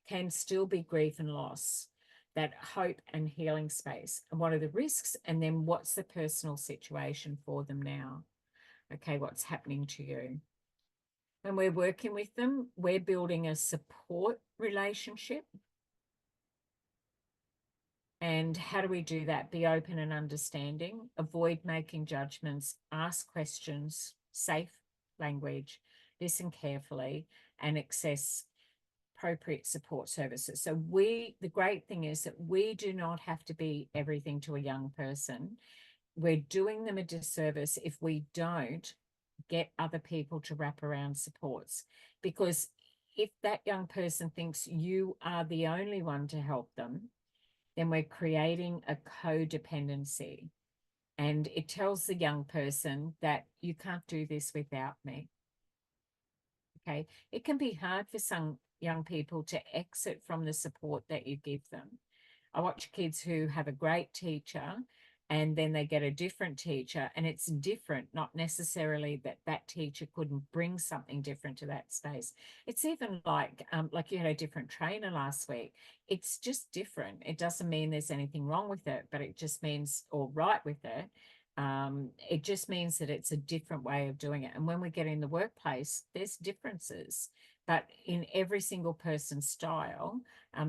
can still be grief and loss, that hope and healing space. And what are the risks? And then what's the personal situation for them now? Okay, what's happening to you? When we're working with them, we're building a support relationship. And how do we do that? Be open and understanding, avoid making judgments, ask questions, safe language, listen carefully, and access appropriate support services. So the great thing is that we do not have to be everything to a young person. We're doing them a disservice if we don't get other people to wrap around supports, because if that young person thinks you are the only one to help them, then we're creating a codependency, and it tells the young person that you can't do this without me. Okay, it can be hard for some young people to exit from the support that you give them. I watch kids who have a great teacher and then they get a different teacher, and it's different, not necessarily that that teacher couldn't bring something different to that space. It's even like you had a different trainer last week. It's just different. It doesn't mean there's anything wrong with it, but it just means, or right with it. It just means that it's a different way of doing it. And when we get in the workplace, there's differences, but in every single person's style,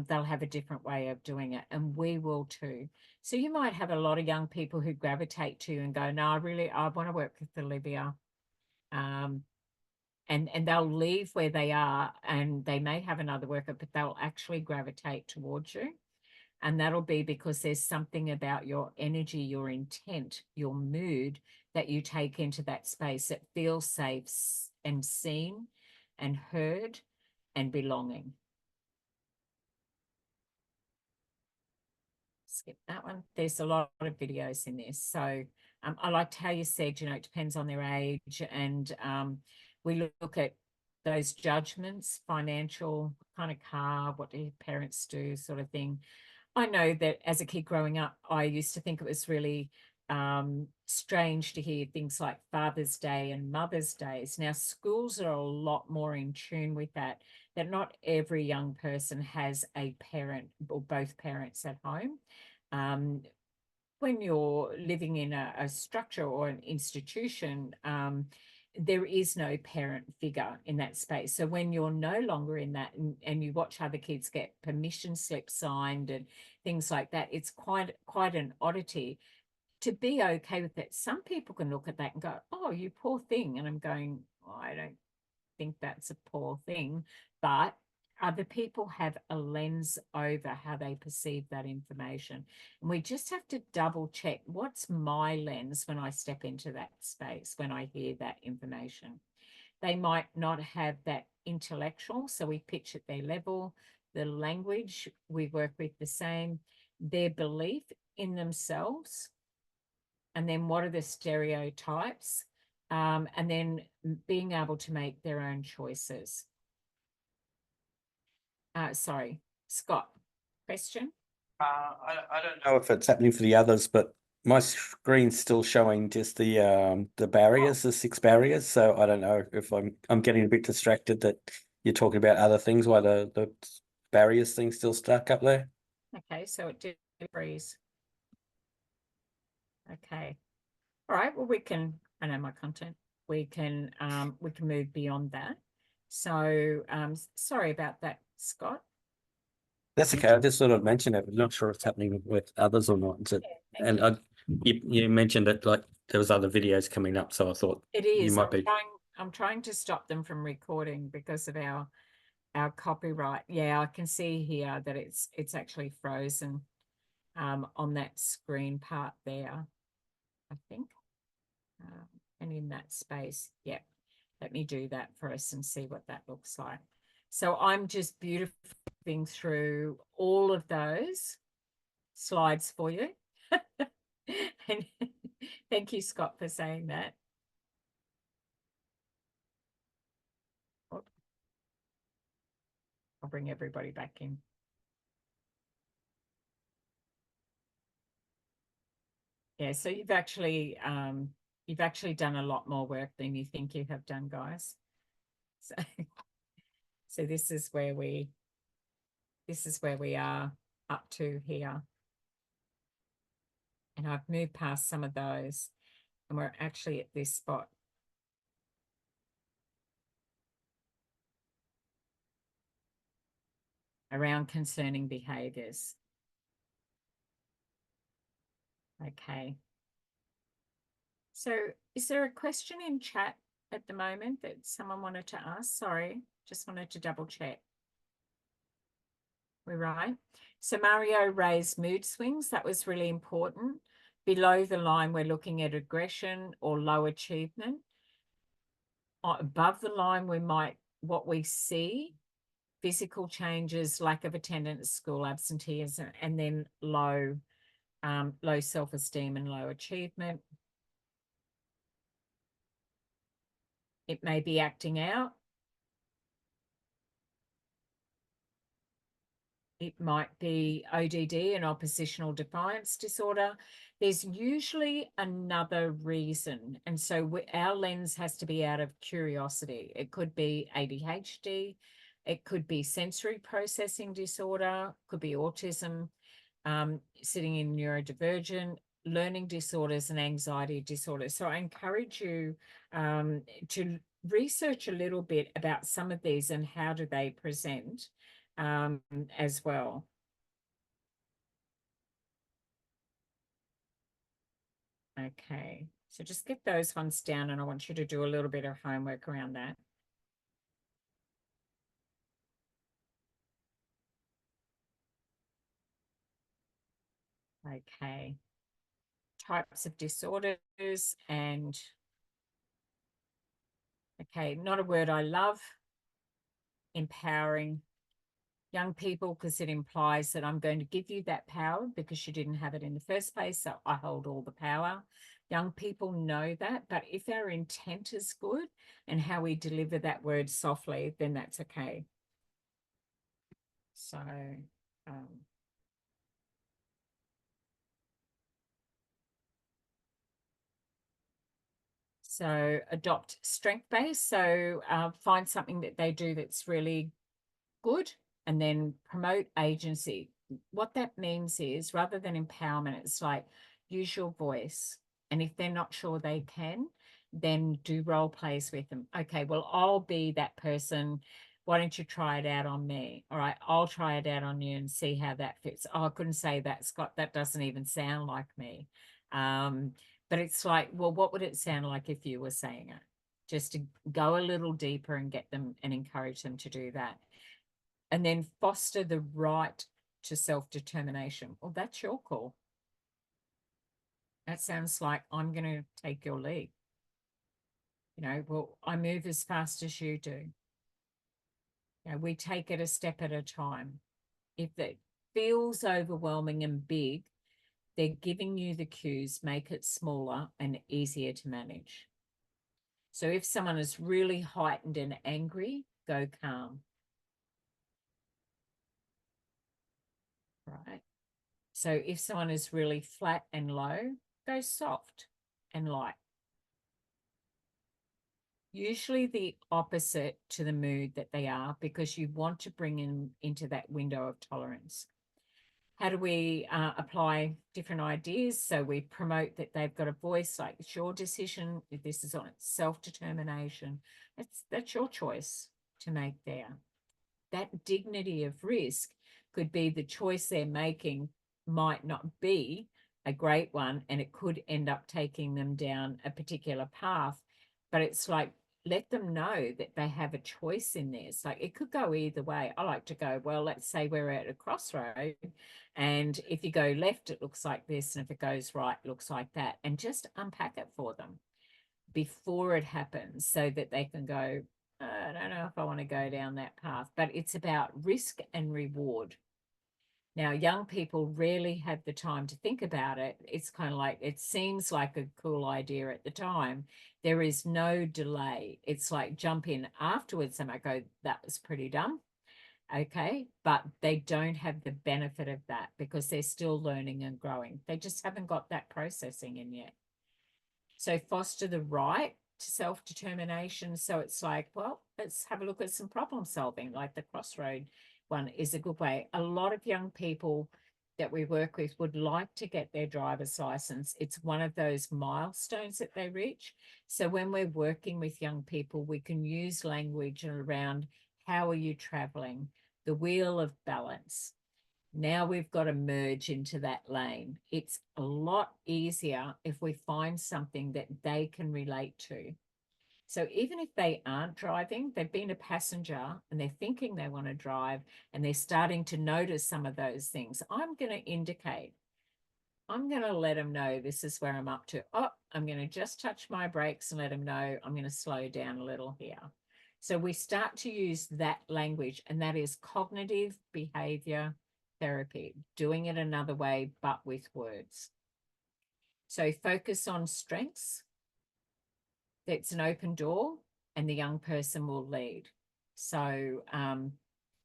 they'll have a different way of doing it, and we will too. So you might have a lot of young people who gravitate to you and go, no, I want to work with Olivia. And they'll leave where they are, and they may have another worker, but they'll actually gravitate towards you. And that'll be because there's something about your energy, your intent, your mood that you take into that space that feels safe and seen and heard and belonging. Skip that one. There's a lot of videos in this. So I liked how you said, it depends on their age. And we look at those judgments, financial, kind of car, what do your parents do, sort of thing. I know that as a kid growing up, I used to think it was really strange to hear things like Father's Day and Mother's Days. Now, schools are a lot more in tune with that not every young person has a parent or both parents at home. When you're living in a structure or an institution, there is no parent figure in that space. So when you're no longer in that, and you watch other kids get permission slips signed and things like that, it's quite an oddity. To be okay with it, some people can look at that and go, oh, you poor thing. And I'm going, oh, I don't think that's a poor thing. But other people have a lens over how they perceive that information. And we just have to double check, what's my lens when I step into that space, when I hear that information. They might not have that intellectual, so we pitch at their level. The language, we work with the same. Their belief in themselves, and then what are the stereotypes, and then being able to make their own choices. Sorry, Scott, question?
I don't know if it's happening for the others, but my screen's still showing just the barriers, the 6 barriers. So I don't know if I'm getting a bit distracted that you're talking about other things while the barriers thing's still stuck up there.
Okay, so it did freeze. Okay, All right, well, I know my content. We can move beyond that. So sorry about that, Scott.
That's okay. I just thought I'd mention it. I'm not sure if it's happening with others or not. You mentioned that like there was other videos coming up, so I thought
It is.
you might be.
I'm trying to stop them from recording because of our copyright. Yeah, I can see here that it's actually frozen on that screen part there, I think. And in that space, yeah. Let me do that for us and see what that looks like. So I'm just beautifying through all of those slides for you. And thank you, Scott, for saying that. Oh, I'll bring everybody back in. Yeah, so you've actually done a lot more work than you think you have done, guys. So this is where we are up to here. And I've moved past some of those, and we're actually at this spot. Around concerning behaviours. Okay. So is there a question in chat at the moment that someone wanted to ask? Sorry, just wanted to double check. We're right. So Mario raised mood swings. That was really important. Below the line, we're looking at aggression or low achievement. Above the line, what we see, physical changes, lack of attendance, school absenteeism, and then low self-esteem and low achievement. It may be acting out. It might be ODD, an oppositional defiance disorder. There's usually another reason. And so our lens has to be out of curiosity. It could be ADHD. It could be sensory processing disorder, could be autism, sitting in neurodivergent, learning disorders and anxiety disorders. So I encourage you to research a little bit about some of these and how do they present as well. Okay, so just get those ones down and I want you to do a little bit of homework around that. Okay, types of disorders and okay, not a word I love, empowering young people, because it implies that I'm going to give you that power because you didn't have it in the first place. So I hold all the power. Young people know that, but if our intent is good and how we deliver that word softly, then that's okay. So, adopt strength-based. So find something that they do that's really good and then promote agency. What that means is rather than empowerment, it's like use your voice. And if they're not sure they can, then do role plays with them. Okay, well, I'll be that person. Why don't you try it out on me? All right, I'll try it out on you and see how that fits. Oh, I couldn't say that, Scott. That doesn't even sound like me. But it's like, well, what would it sound like if you were saying it? Just to go a little deeper and get them and encourage them to do that. And then foster the right to self-determination. Well, that's your call. That sounds like I'm going to take your lead. You know, well, I move as fast as you do. You know, we take it a step at a time. If it feels overwhelming and big, they're giving you the cues, make it smaller and easier to manage. So if someone is really heightened and angry, go calm. Right. So if someone is really flat and low, go soft and light. Usually the opposite to the mood that they are, because you want to bring in into that window of tolerance. how do we apply different ideas? So we promote that they've got a voice, like it's your decision. If this is on self-determination, that's your choice to make there. That dignity of risk could be the choice they're making might not be a great one, and it could end up taking them down a particular path. But it's like, let them know that they have a choice in this. Like it could go either way. I like to go, well, let's say we're at a crossroad, and if you go left, it looks like this, and if it goes right, it looks like that, and just unpack it for them before it happens so that they can go, I don't know if I want to go down that path. But it's about risk and reward. Now, young people rarely have the time to think about it. It's kind of like, it seems like a cool idea at the time. There is no delay. It's like jump in afterwards. They might go, that was pretty dumb. Okay. But they don't have the benefit of that because they're still learning and growing. They just haven't got that processing in yet. So foster the right to self-determination. So it's like, well, let's have a look at some problem solving, like the crossroad one is a good way. A lot of young people that we work with would like to get their driver's license. It's one of those milestones that they reach. So when we're working with young people, we can use language around how are you traveling, the wheel of balance. Now we've got to merge into that lane. It's a lot easier if we find something that they can relate to. So even if they aren't driving, they've been a passenger and they're thinking they want to drive and they're starting to notice some of those things, I'm going to indicate, I'm going to let them know this is where I'm up to. Oh, I'm going to just touch my brakes and let them know I'm going to slow down a little here. So we start to use that language, and that is cognitive behavior therapy, doing it another way, but with words. So focus on strengths. That's an open door, and the young person will lead. So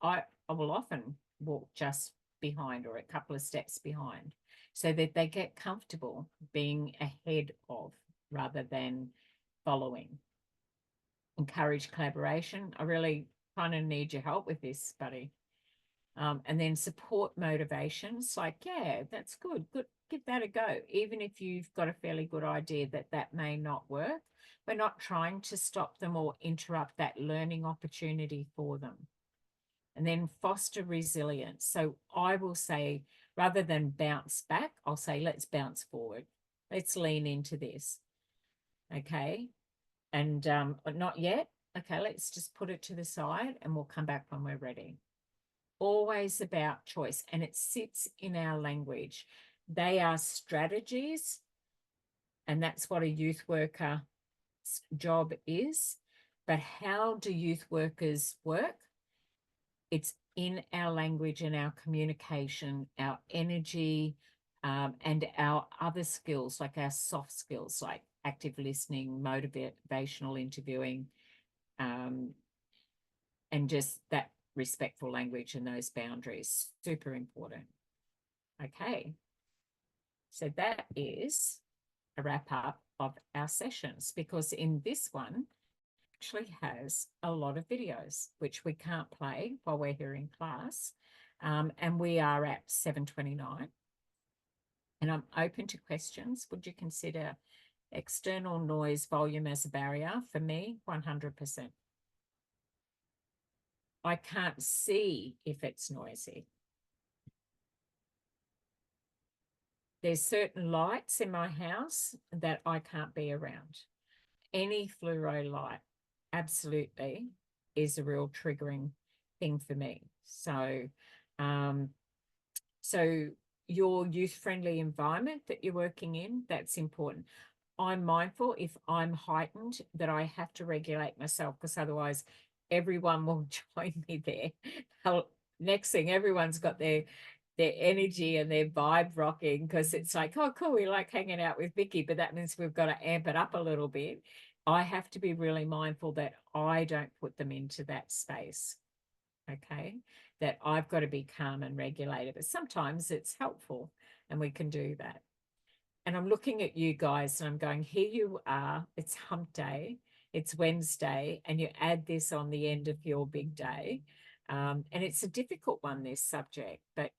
I will often walk just behind or a couple of steps behind so that they get comfortable being ahead of rather than following. Encourage collaboration. I really kind of need your help with this, buddy. And then support motivations, like, yeah, that's good, give that a go. Even if you've got a fairly good idea that that may not work, we're not trying to stop them or interrupt that learning opportunity for them. And then foster resilience. So I will say, rather than bounce back, I'll say, let's bounce forward. Let's lean into this. Okay. And not yet. Okay, let's just put it to the side and we'll come back when we're ready. Always about choice, and it sits in our language. They are strategies, and that's what a youth worker's job is. But how do youth workers work? It's in our language and our communication, our energy, and our other skills, like our soft skills, like active listening, motivational interviewing, and just that respectful language and those boundaries, super important. Okay, so that is a wrap up of our sessions, because in this one actually has a lot of videos which we can't play while we're here in class, and we are at 7:29, and I'm open to questions. Would you consider external noise volume as a barrier? For me, 100%. I can't see if it's noisy. There's certain lights in my house that I can't be around. Any fluoro light absolutely is a real triggering thing for me. So, so your youth-friendly environment that you're working in, that's important. I'm mindful if I'm heightened that I have to regulate myself, because otherwise everyone will join me there. Next thing, everyone's got their energy and their vibe rocking, because it's like, oh, cool, we like hanging out with Vicky, but that means we've got to amp it up a little bit. I have to be really mindful that I don't put them into that space. Okay, that I've got to be calm and regulated, but sometimes it's helpful and we can do that. And I'm looking at you guys and I'm going, here you are, it's hump day, it's Wednesday, and you add this on the end of your big day. And it's a difficult one, this subject, but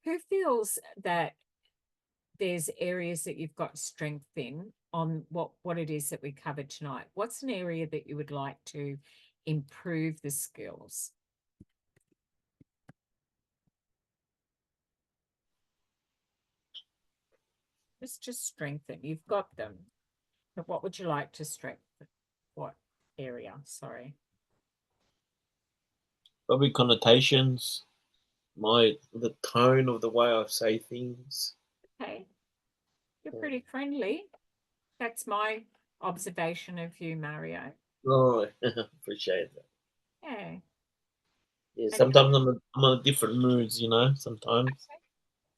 Who feels that there's areas that you've got strength in on what it is that we covered tonight? What's an area that you would like to improve the skills? Just strengthen. You've got them. But what would you like to strengthen? What area? Sorry.
Probably connotations, the tone of the way I say things.
Okay. You're pretty friendly. That's my observation of you, Mario.
Oh, appreciate that.
Yeah.
Yeah,
Okay.
sometimes I'm on different moods, you know, sometimes.
Okay.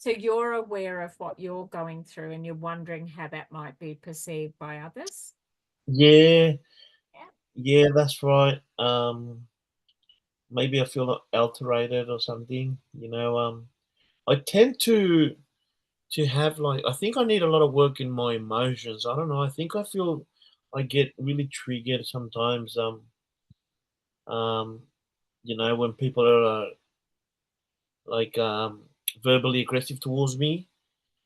So you're aware of what you're going through and you're wondering how that might be perceived by others?
Yeah,
Yeah.
yeah, that's right. Maybe I feel alterated or something, you know. I tend to have like, I think I need a lot of work in my emotions. I don't know. I think I feel I get really triggered sometimes. Um, you know, when people are like verbally aggressive towards me,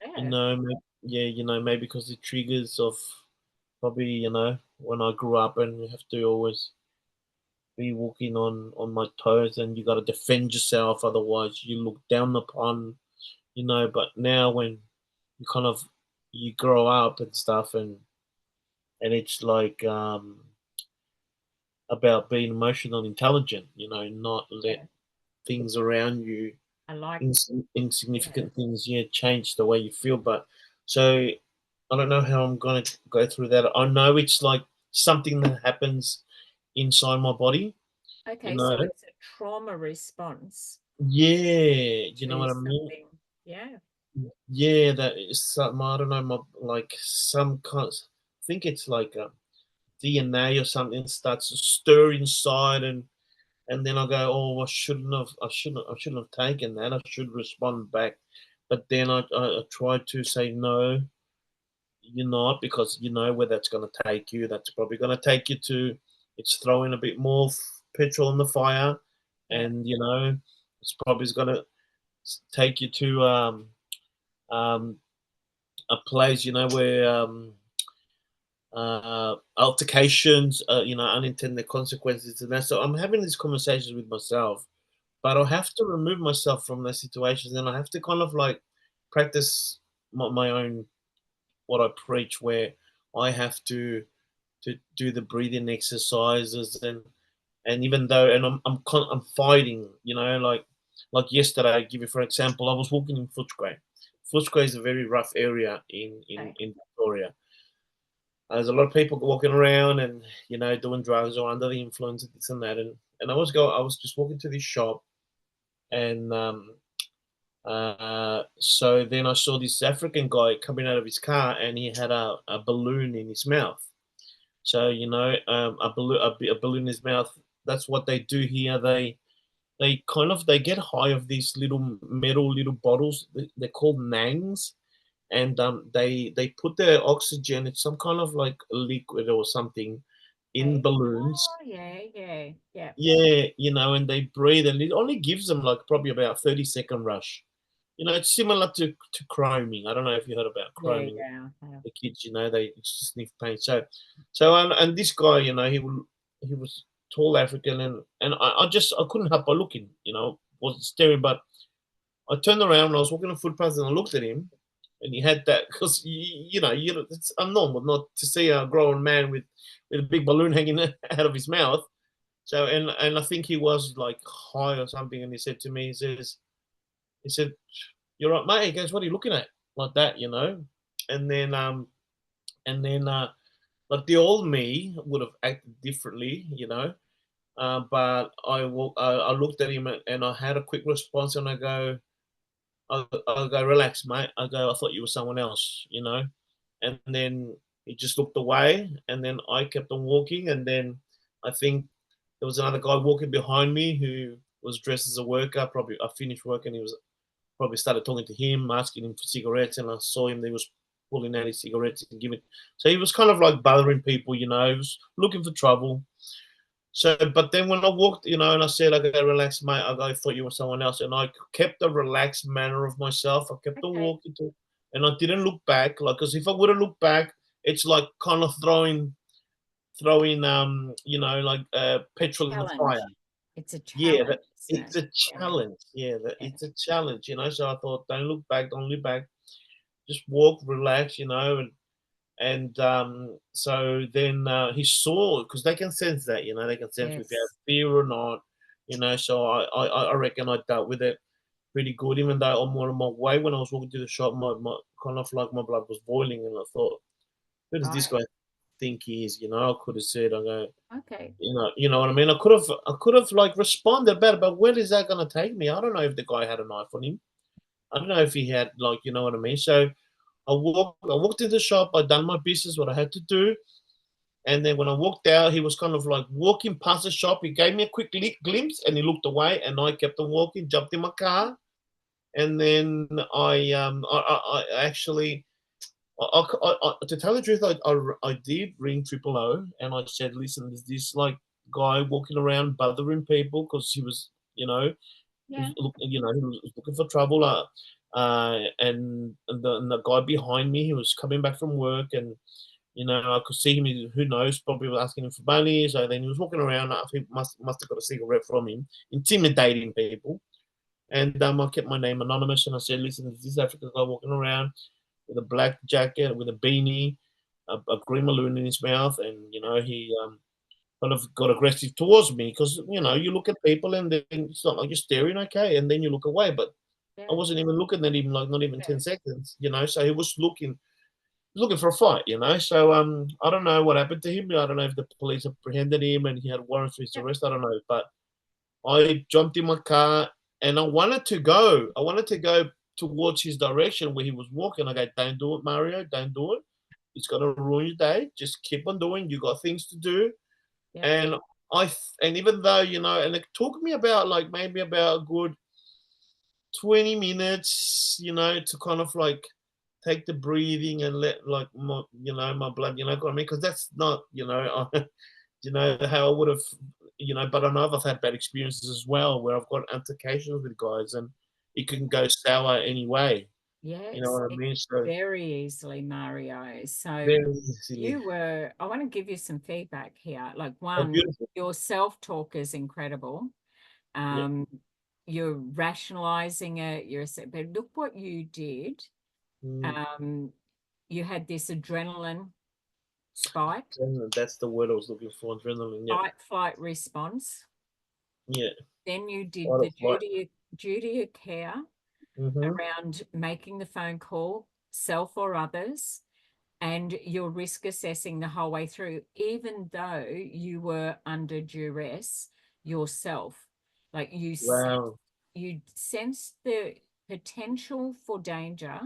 you
Yeah.
know, yeah, you know, maybe because the triggers of probably, you know, when I grew up and you have to always be walking on my toes and you got to defend yourself, otherwise you look down upon, you know. But now when you kind of you grow up and stuff, and it's like about being emotional intelligent, you know, not let
Yeah.
things around you,
I like
insignificant things, yeah, change the way you feel. But so I don't know how I'm going to go through that. I know it's like something that happens inside my body, you
okay, so
know.
it's a trauma response
Yeah, you know
to
what I mean?
something. Yeah.
Yeah, that is some, I don't know, like some kind of, I think it's like a DNA or something starts to stir inside, and then I go, oh, I shouldn't have taken that. I should respond back. But then I try to say, no, you're not, because you know where that's going to take you. That's probably going to take you to, it's throwing a bit more petrol on the fire.
Yeah.
And, you know, it's probably going to take you to um, a place, you know, where altercations, you know, unintended consequences and that. So I'm having these conversations with myself, but I have to remove myself from those situations, and I have to kind of like practice my own what I preach, where I have to do the breathing exercises, and even though, and I'm fighting, you know, like yesterday, I give you for example, I was walking in Footscray. Footscray is a very rough area
Okay.
in Victoria. There's a lot of people walking around and, you know, doing drugs or under the influence of this and that, and I was just walking to this shop, and so then I saw this African guy coming out of his car, and he had a balloon in his mouth. So, you know, a balloon in his mouth. That's what they do here. They kind of they get high of these little metal little bottles. They're called nangs, and they put their oxygen. It's some kind of like liquid or something in
Okay.
balloons.
Oh, yeah.
Yeah, you know, and they breathe, and it only gives them like probably about 30-second rush. You know, it's similar to chroming. I don't know if you heard about chroming.
Yeah.
The kids, you know, they sniff paint. So and this guy, you know, he was tall African, and I couldn't help but looking, you know, wasn't staring, but I turned around and I was walking on footpath and I looked at him, and he had that, because you know it's abnormal not to see a grown man with a big balloon hanging out of his mouth. So and I think he was like high or something, and he said to me, he said, "You're right, mate." He goes, "What are you looking at?" Like that, you know, and then and then like the old me would have acted differently, you know. But I looked at him, and I had a quick response, and I go, relax, mate. I go, I thought you were someone else, you know. And then he just looked away, and then I kept on walking, and then I think there was another guy walking behind me who was dressed as a worker. Probably I finished work, and he was probably started talking to him, asking him for cigarettes, and I saw him. He was pulling out his cigarettes and giving. So he was kind of like bothering people, you know. He was looking for trouble. So, but then when I walked, you know, and I said, "Okay, relax, mate," I thought you were someone else, and I kept the relaxed manner of myself. I kept on
Okay.
walking to, and I didn't look back, like, because if I would have looked back, it's like kind of throwing, you know, like petrol in the
Challenge.
fire.
It's a
Yeah,
challenge, isn't
it's
it?
a challenge. Yeah,
Yeah.
it's a challenge, you know. So I thought, don't look back, don't look back, just walk, relax, you know, and so then he saw, because they can sense that, you know, they can sense if you
Yes.
have fear or not, you know. So I reckon I dealt with it pretty good, even though I'm on my way when I was walking to the shop, my kind of like my blood was boiling, and I thought, who does this
Right.
guy think he is? You know, I could have said, I go,
Okay.
you know what I mean. I could have like responded better, but where is that going to take me? I don't know if the guy had a knife on him. I don't know if he had, like, you know what I mean. So I walked into the shop. I done my business, what I had to do. And then when I walked out, he was kind of like walking past the shop. He gave me a quick glimpse and he looked away. And I kept on walking, jumped in my car. And then I actually, to tell the truth, I did ring Triple O and I said, listen, there's this like guy walking around bothering people, because he was, you know,
Yeah.
you know, he was looking for trouble. And the guy behind me, he was coming back from work, and you know, I could see him. Who knows? Probably was asking him for money. So then he was walking around. I think must have got a cigarette from him, intimidating people. And I kept my name anonymous, and I said, "Listen, there's this African guy walking around with a black jacket, with a beanie, a green balloon in his mouth, and you know, he kind of got aggressive towards me, because you know, you look at people and then it's not like you're staring, okay, and then you look away, but
Yeah.
I wasn't even looking at him, like not even
Yeah.
10 seconds, you know. So he was looking for a fight, you know. So I don't know what happened to him. I don't know if the police apprehended him and he had warrants for his
Yep.
arrest. I don't know, but I jumped in my car and I wanted to go. I wanted to go towards his direction where he was walking. I go, don't do it, Mario. Don't do it. It's gonna ruin your day. Just keep on doing. You got things to do.
Yep.
And and even though, you know, and it took me about like maybe about a good 20 minutes, you know, to kind of like take the breathing and let like my, you know, my blood, you know what I mean? Because that's not, you know, you know how I would have, you know. But I know I've had bad experiences as well where I've got altercations with guys and it can go sour anyway. You know
Yes,
what I mean? So
very easily, Mario. So
very easily.
I want to give you some feedback here. Like,
Oh,
one,
beautiful.
your self-talk is incredible.
Yeah.
You're rationalizing it. But look what you did.
Mm.
You had this adrenaline spike,
That's the word I was looking for. Adrenaline. Yeah.
fight, flight response.
Yeah.
Then you did
Fight or
the
flight.
duty of care around making the phone call, self or others, and you're risk assessing the whole way through, even though you were under duress yourself. Like,
Wow.
you sensed the potential for danger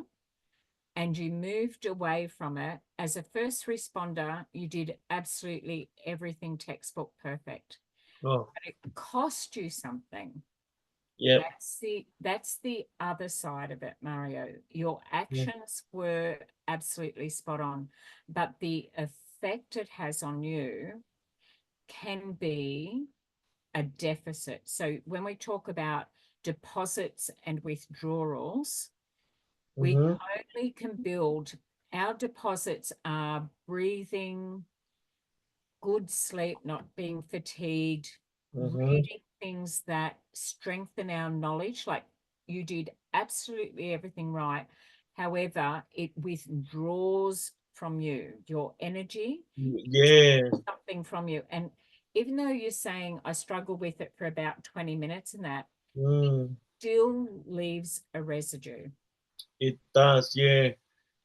and you moved away from it. As a first responder, you did absolutely everything textbook perfect.
Oh,
But it cost you something.
yeah.
That's the other side of it, Mario. Your actions were absolutely spot on, but the effect it has on you can be a deficit. So when we talk about deposits and withdrawals, we totally can build. Our deposits are breathing, good sleep, not being fatigued, reading things that strengthen our knowledge. Like, you did absolutely everything right. However, it withdraws from you, your energy,
Yeah.
something from you. And even though you're saying I struggle with it for about 20 minutes and that, still leaves a residue.
It does. Yeah.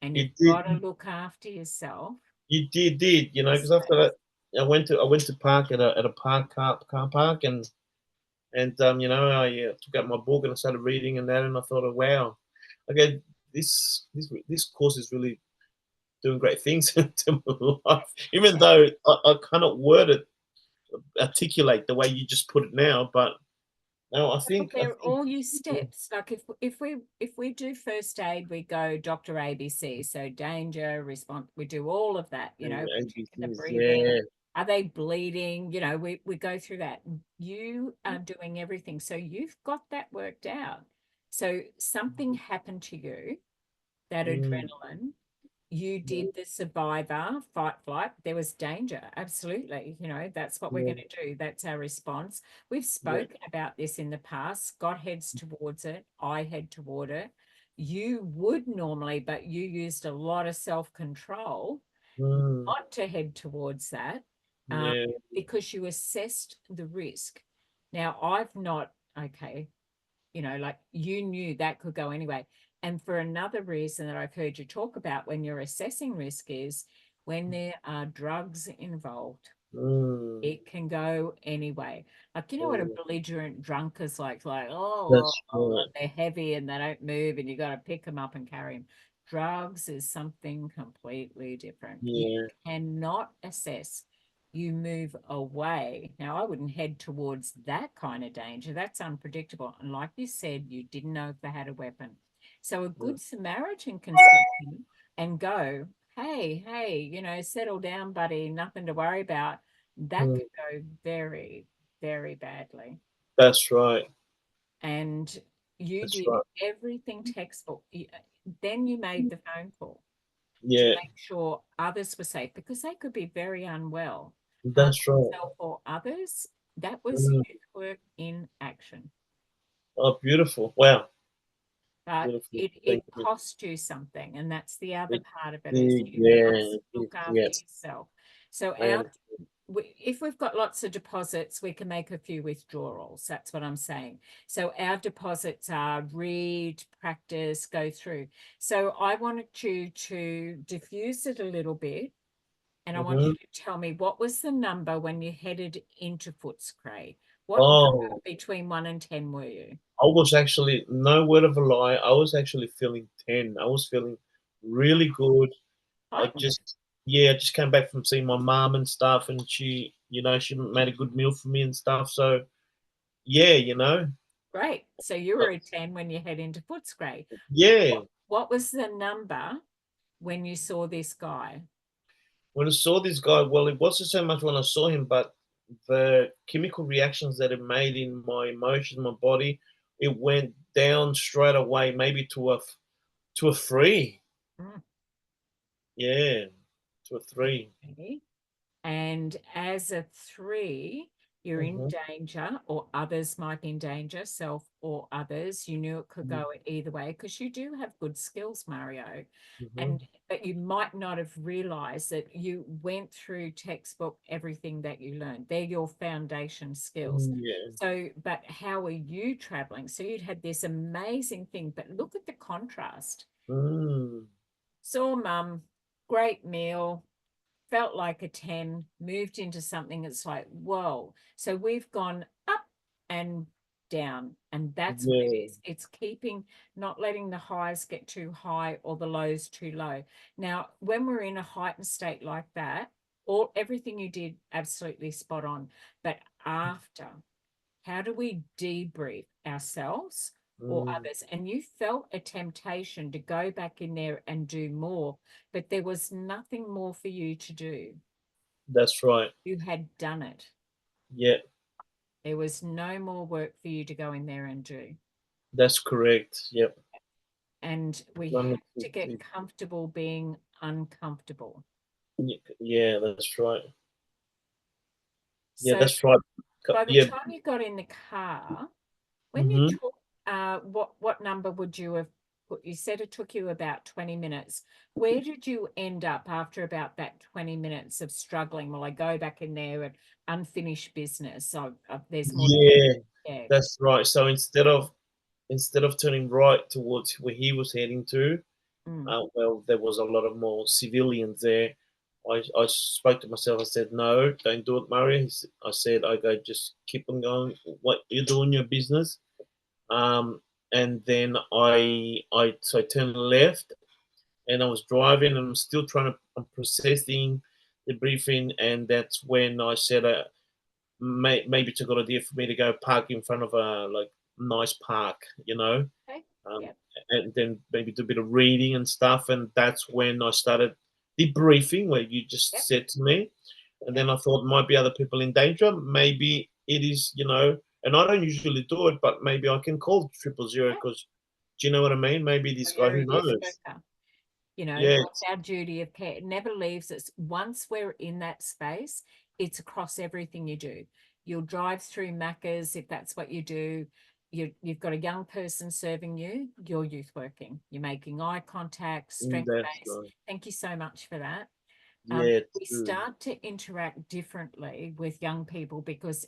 And
It
you've
did.
got to look after yourself.
You did, you know, because after that, I went to park at a car park, and you know, I took out my book and I started reading and that, and I thought, oh, wow, okay, this course is really doing great things to my life, even though I cannot articulate the way you just put it now, but no, I think
They're all your steps. Like, if we do first aid, we go Dr. ABC. So danger, response, we do all of that, you know,
ABCs,
the breathing, Are they bleeding? You know, we go through that. You are doing everything. So you've got that worked out. So something happened to you, that adrenaline. You did the survivor, fight, flight. There was danger. Absolutely. You know, that's what we're
Yeah.
going to do. That's our response. We've spoken about this in the past. Scott heads towards it. I head toward it. You would normally, but you used a lot of self-control not to head towards that
Yeah.
because you assessed the risk. Now, I've not, okay, you know, like you knew that could go anyway. And for another reason that I've heard you talk about when you're assessing risk is when there are drugs involved, it can go anyway. Like, you know what a belligerent drunk is like oh,
That's right.
they're heavy and they don't move and you got to pick them up and carry them. Drugs is something completely different. You
Yeah.
cannot assess. You move away. Now, I wouldn't head towards that kind of danger. That's unpredictable. And like you said, you didn't know if they had a weapon. So a good Samaritan can step in and go, hey, you know, settle down, buddy, nothing to worry about. That could go very, very badly.
That's right.
And you
That's
did
right.
everything textbook. Then you made the phone call to
Yeah.
make sure others were safe because they could be very unwell.
That's right.
Yourself or others. That was youth work in action.
Oh, beautiful. Wow.
But
Beautiful.
it
Thank you.
cost you something, and that's the other
It
part of it is
did,
you
yeah,
must
it
look
did,
after
yes.
yourself. So
I am.
if we've got lots of deposits, we can make a few withdrawals. That's what I'm saying. So our deposits are read, practice, go through. So I wanted you to diffuse it a little bit. And I want you to tell me what was the number when you headed into Footscray? What number
Oh,
between 1 and 10 were you?
I was actually, no word of a lie, I was actually feeling 10. I was feeling really good. I
Heightened.
I just came back from seeing my mom and stuff, and she, you know, she made a good meal for me and stuff. So, yeah, you know,
Great. So you were a 10 when you head into Footscray.
yeah.
What was the number when you saw this guy?
When I saw this guy, well, it wasn't so much when I saw him, but the chemical reactions that it made in my emotions, my body, it went down straight away, maybe to a 3.
Mm,
Yeah, to a 3.
okay. And as a 3, you're in danger, or others might be in danger, self or others. You knew it could go either way because you do have good skills, Mario. But you might not have realized that you went through textbook everything that you learned. They're your foundation skills.
Yeah.
So, but how are you traveling? So you'd had this amazing thing, but look at the contrast. Saw mum, great meal, felt like a 10, moved into something that's like, whoa. So we've gone up and down, and that's what it
Yeah.
is. It's keeping, not letting the highs get too high or the lows too low. Now, when we're in a heightened state like that, everything you did absolutely spot on. But after, how do we debrief ourselves or others? And you felt a temptation to go back in there and do more, but there was nothing more for you to do.
That's right.
You had done it.
Yeah,
There was no more work for you to go in there and do.
that's correct. Yep.
And we have to get comfortable being uncomfortable.
Yeah, that's right. Yeah,
So
that's right.
by the
Yeah.
time you got in the car, when you took, what number would you have put? You said it took you about 20 minutes. Where did you end up after about that 20 minutes of struggling? Well, I go back in there and unfinished business. So there's more.
Yeah, that's right. So instead of turning right towards where he was heading to, well, there was a lot of more civilians there. I spoke to myself. I said, "No, don't do it, Mario." I said, "Okay, just keep on going. What you're doing, your business." And then I turned left, and I was driving, and I'm still I'm processing the briefing, and that's when I said, maybe it's a good idea for me to go park in front of a like nice park, you know,
Okay.
and then maybe do a bit of reading and stuff. And that's when I started debriefing, where you just said to me. And then I thought might be other people in danger. Maybe it is, you know, and I don't usually do it, but maybe I can call 000 because, do you know what I mean? Maybe this guy,
You're a
who knows?
youth worker. You know,
Yeah.
that's our duty of care. It never leaves us. Once we're in that space, it's across everything you do. You'll drive through Macca's if that's what you do. You've got a young person serving you, you're youth working. You're making eye contact, strength
That's
based.
right.
Thank you so much for that.
Yeah,
We start to interact differently with young people because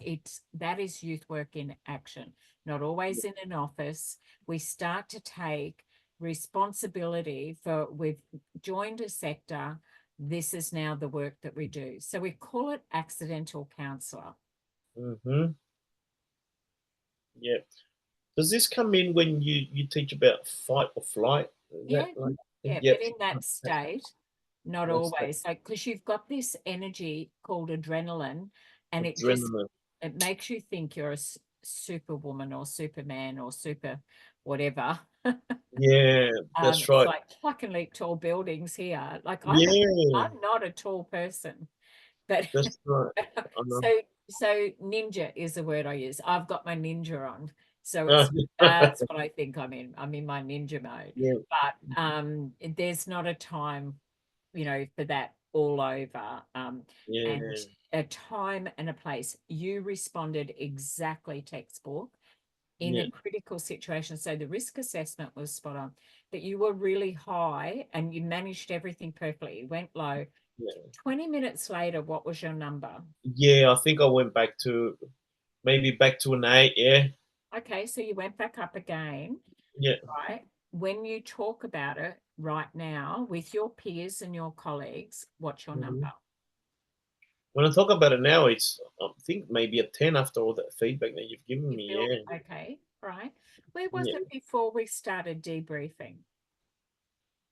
that is youth work in action, not always in an office. We start to take responsibility for, we've joined a sector, this is now the work that we do. So we call it accidental counsellor.
Yeah. Does this come in when you teach about fight or flight? Is
Yeah,
that like,
yeah,
yep.
but in that state, not
That's that
always. Like, because you've got this energy called adrenaline, and
adrenaline.
it makes you think you're a superwoman or superman or super whatever.
Yeah, that's
It's
right.
like pluck and leap tall buildings here. Like
Yeah,
I'm not a tall person, but
that's right. I know.
so ninja is the word I use. I've got my ninja on. So
Ah,
that's what I think I'm in. I'm in my ninja mode.
yeah,
But there's not a time, you know, for that all over.
yeah,
And a time and a place. You responded exactly textbook in
yeah,
a critical situation. So the risk assessment was spot on, but you were really high and you managed everything perfectly. You went low.
yeah.
20 minutes later, what was your number?
Yeah, I think I went back to maybe back to an 8. Yeah,
Okay, so you went back up again,
yeah.
right? When you talk about it right now with your peers and your colleagues, what's your
Mhm.
number?
When I talk about it now, it's I think maybe a 10 after all that feedback that you've given
You
me.
feel
Yeah,
okay, right? Where was
yeah.
it before we started debriefing?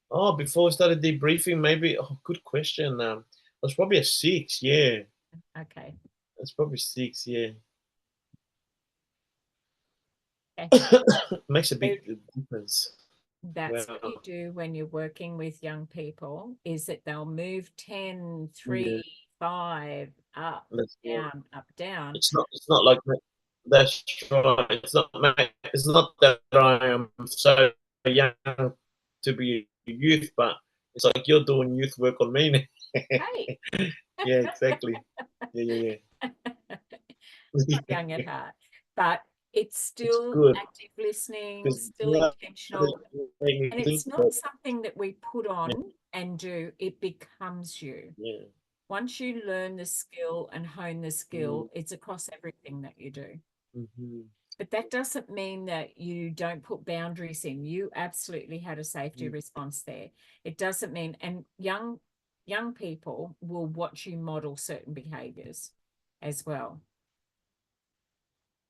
Oh, before we started debriefing, maybe. Oh, good question. That's probably a 6. Yeah,
Okay.
that's probably 6. Yeah,
Okay.
makes a big difference.
That's what you
Wow.
do when you're working with young people, is that they'll move 10,
Yeah,
3, 5, up,
that's right.
down, up, down.
It's not like that. That's right. It's not that I am so young to be a youth, but it's like you're doing youth work on me now.
Hey,
Yeah, exactly. Yeah.
not young at heart, but it's
It's
still
good
active listening,
because
still intentional.
make me
And it's
think
not
that,
something that we put on and do, it becomes you.
yeah.
Once you learn the skill and hone the skill, it's across everything that you do.
Mm-hmm.
But that doesn't mean that you don't put boundaries in. You absolutely had a safety response there. It doesn't mean, and young people will watch you model certain behaviors as well.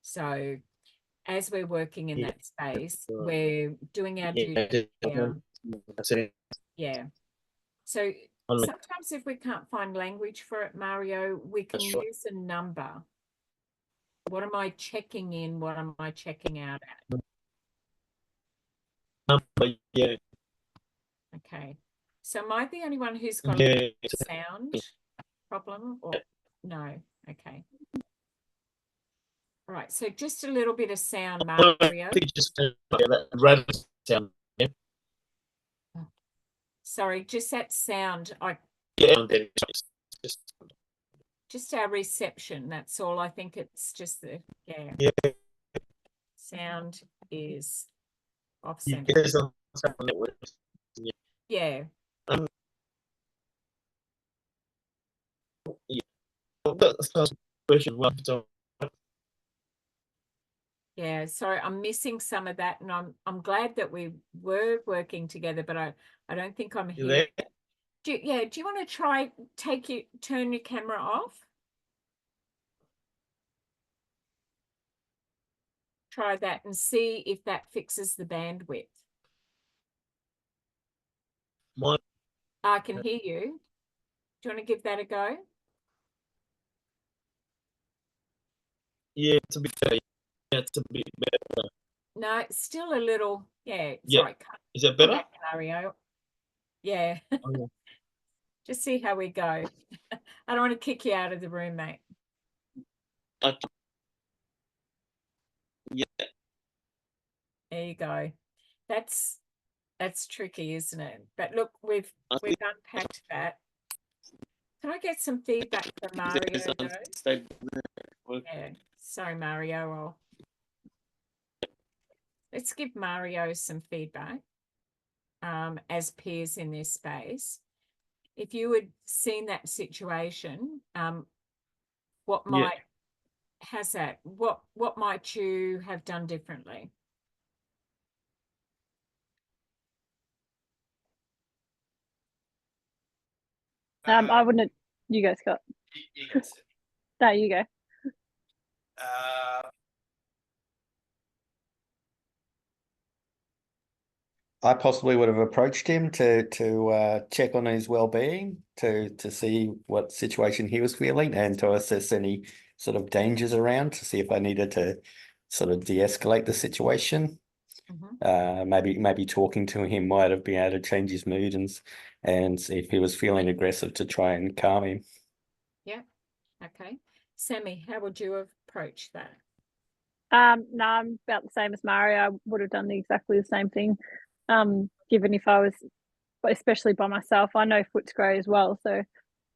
So as we're working in
Yeah.
that space, we're doing our duty. Yeah. So sometimes if we can't find language for it, Mario, we can use a number. What am I checking in? What am I checking out at?
Yeah.
Okay. So am I the only one who's got a sound problem or no? Okay. All right. So just a little bit of sound, Mario.
Just that rattle sound. Yeah.
Sorry, just that sound. Just our reception. That's all. I think it's just the sound is off center. Yeah. Yeah, sorry, I'm missing some of that, and I'm glad that we were working together, but I don't think I'm here. Do you want to try turn your camera off? Try that and see if that fixes the bandwidth. I can hear you. Do you want to give that a go?
Yeah, it's a bit better. Yeah, it's a bit better.
No, it's still a little. Yeah,
Yeah.
sorry.
Is that better?
Mario. Yeah. Just see how we go. I don't want to kick you out of the room, mate.
Yeah.
There you go. That's tricky, isn't it? But look, we've unpacked that. Can I get some feedback from Mario though? Yeah. Sorry, Mario. Let's give Mario some feedback as peers in this space. If you had seen that situation, what might what might you have done differently?
I wouldn't. You go, Scott. No, you go.
I possibly would have approached him to check on his well-being, to see what situation he was feeling, and to assess any sort of dangers around, to see if I needed to sort of de-escalate the situation. Maybe talking to him might have been able to change his mood and see if he was feeling aggressive, to try and calm him.
Yeah. Okay. Sammy, how would you approach that?
No, I'm about the same as Mario. I would have done exactly the same thing. Given if I was, especially by myself, I know Footscray as well. So,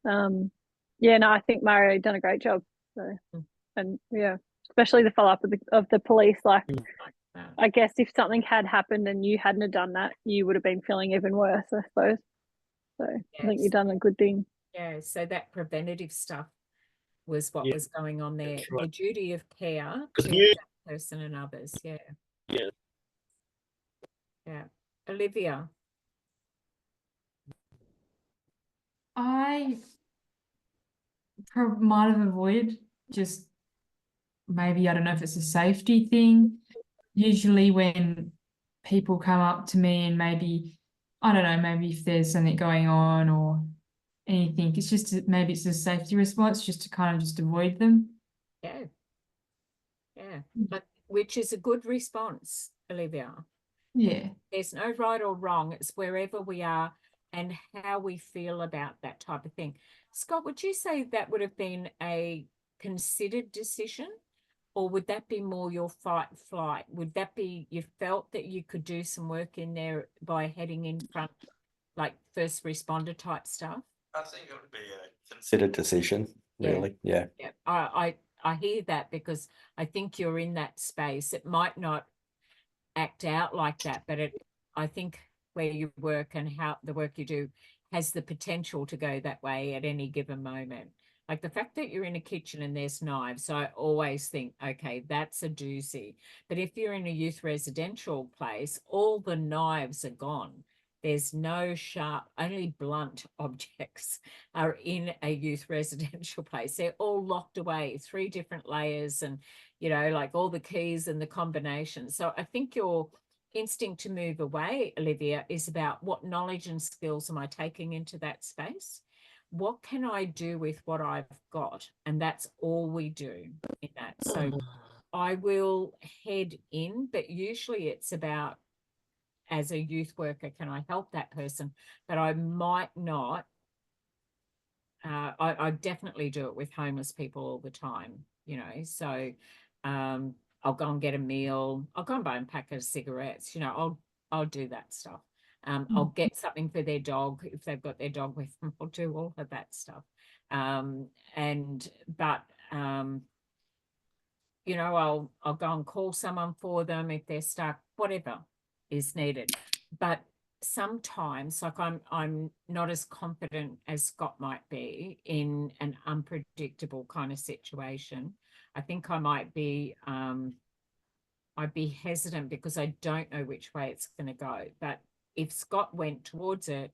yeah, no, I think Mario done a great job. So, and yeah, especially the follow up of the police. Like, I guess if something had happened and you hadn't have done that, you would have been feeling even worse, I suppose. So yes. I think you've done a good thing.
Yeah. So that preventative stuff was what was going on there.
Right.
The duty of care to that person and others. Yeah.
Yeah.
Yeah. Olivia.
I might have avoided, just maybe, I don't know if it's a safety thing. Usually when people come up to me and maybe, I don't know, maybe if there's something going on or anything, it's just maybe it's a safety response, just to kind of just avoid them.
Yeah. Yeah. But which is a good response, Olivia.
Yeah.
There's no right or wrong. It's wherever we are and how we feel about that type of thing. Scott, would you say that would have been a considered decision, or would that be more your fight flight? Would that be you felt that you could do some work in there by heading in front, like first responder type stuff?
I think it would be a considered decision, really. Yeah.
Yeah. I hear that, because I think you're in that space. It might not act out like that, but I think where you work and how the work you do has the potential to go that way at any given moment. Like the fact that you're in a kitchen and there's knives, I always think, okay, that's a doozy. But if you're in a youth residential place, all the knives are gone. There's no sharp, only blunt objects are in a youth residential place. They're all locked away, 3 different layers, and, you know, like all the keys and the combinations. So I think your instinct to move away, Olivia, is about what knowledge and skills am I taking into that space? What can I do with what I've got? And that's all we do in that. So I will head in, but usually it's about, as a youth worker, can I help that person? But I might not. I definitely do it with homeless people all the time, you know. So I'll go and get a meal. I'll go and buy a pack of cigarettes. You know, I'll do that stuff. I'll get something for their dog if they've got their dog with them. I'll do all of that stuff. You know, I'll go and call someone for them if they're stuck, whatever is needed. But sometimes, like, I'm not as confident as Scott might be in an unpredictable kind of situation. I think I might be I'd be hesitant because I don't know which way it's going to go. But if Scott went towards it,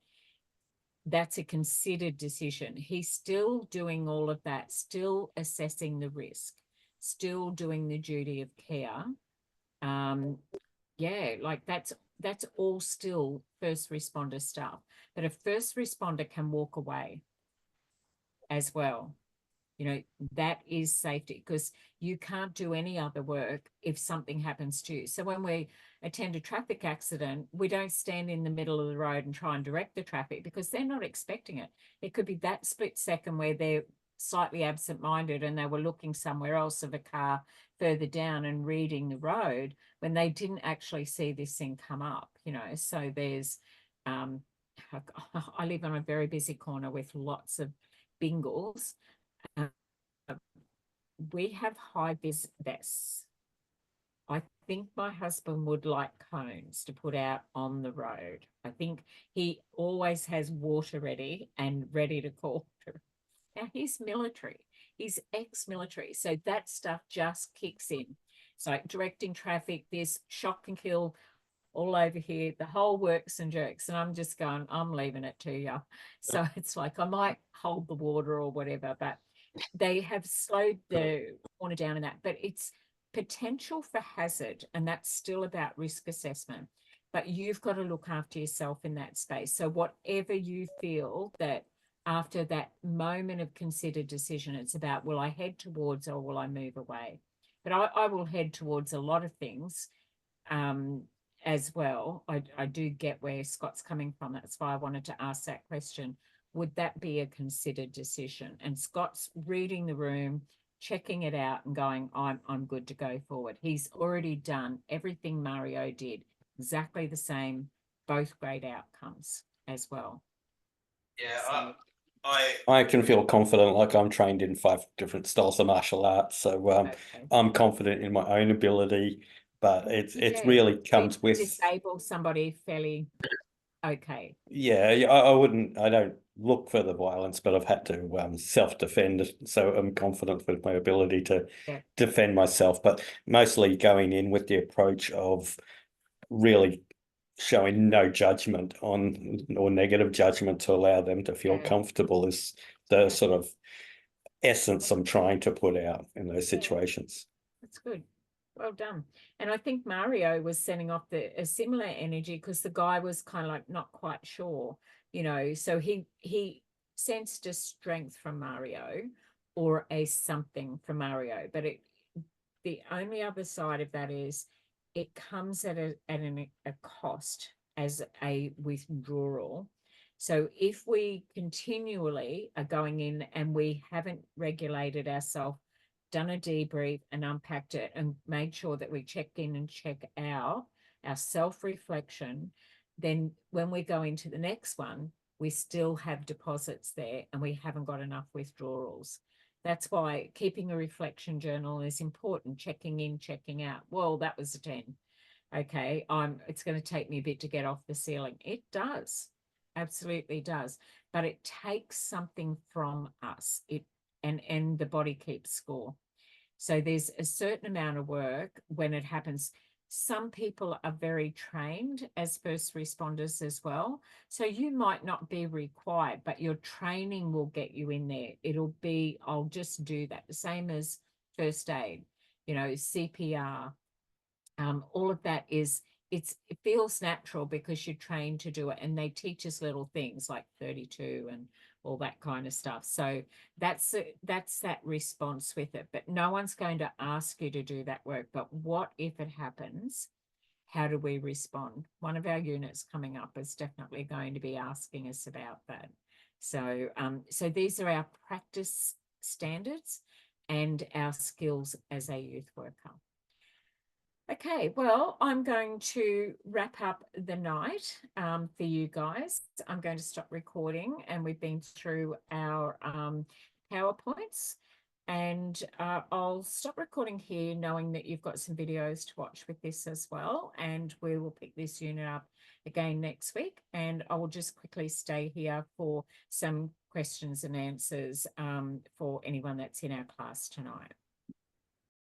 that's a considered decision. He's still doing all of that, still assessing the risk, still doing the duty of care. Yeah, like that's all still first responder stuff. But a first responder can walk away as well. You know, that is safety, because you can't do any other work if something happens to you. So when we attend a traffic accident, we don't stand in the middle of the road and try and direct the traffic, because they're not expecting it. It could be that split second where they're slightly absent-minded and they were looking somewhere else of a car further down and reading the road when they didn't actually see this thing come up, you know. So there's I live on a very busy corner with lots of bingles. We have high vis vests. I think my husband would like cones to put out on the road. I think he always has water ready and ready to call. Now he's military, he's ex-military, so that stuff just kicks in. It's like directing traffic, this shock and kill all over here, the whole works and jerks, and I'm just going, I'm leaving it to you. So it's like I might hold the water or whatever, but they have slowed the corner down in that, but it's potential for hazard, and that's still about risk assessment. But you've got to look after yourself in that space. So whatever you feel that after that moment of considered decision, it's about, will I head towards or will I move away? But I will head towards a lot of things as well. I do get where Scott's coming from. That's why I wanted to ask that question. Would that be a considered decision? And Scott's reading the room, checking it out and going, I'm good to go forward. He's already done everything Mario did, exactly the same, both great outcomes as well.
Yeah,
So,
I can feel confident, like I'm trained in 5 different styles of martial arts, so
okay.
I'm confident in my own ability, but it's
Yeah,
really comes
to
with
disable somebody fairly okay.
yeah, I don't look for the violence, but I've had to self-defend, so I'm confident with my ability to
Yeah.
defend myself, but mostly going in with the approach of really showing no judgment on or negative judgment to allow them to feel
Yeah.
comfortable is the sort of essence I'm trying to put out in those
Yeah.
situations.
That's good. Well done. And I think Mario was sending off a similar energy, because the guy was kind of like not quite sure, you know, so he sensed a strength from Mario or a something from Mario. But the only other side of that is it comes at a cost as a withdrawal. So if we continually are going in and we haven't regulated ourselves, done a debrief and unpacked it and made sure that we check in and check out our self-reflection, then when we go into the next one, we still have deposits there and we haven't got enough withdrawals. That's why keeping a reflection journal is important, checking in, checking out. Well, that was a 10. Okay, it's going to take me a bit to get off the ceiling. It does, absolutely does. But it takes something from us. And the body keeps score. So there's a certain amount of work when it happens. Some people are very trained as first responders as well. So you might not be required, but your training will get you in there. It'll be, I'll just do that. The same as first aid, you know, CPR. All of that it feels natural because you're trained to do it, and they teach us little things like 32 and all that kind of stuff. So that's that response with it. But no one's going to ask you to do that work. But what if it happens? How do we respond? One of our units coming up is definitely going to be asking us about that. So so these are our practice standards and our skills as a youth worker. Okay, well, I'm going to wrap up the night for you guys. I'm going to stop recording, and we've been through our PowerPoints, and I'll stop recording here knowing that you've got some videos to watch with this as well, and we will pick this unit up again next week, and I will just quickly stay here for some questions and answers for anyone that's in our class tonight.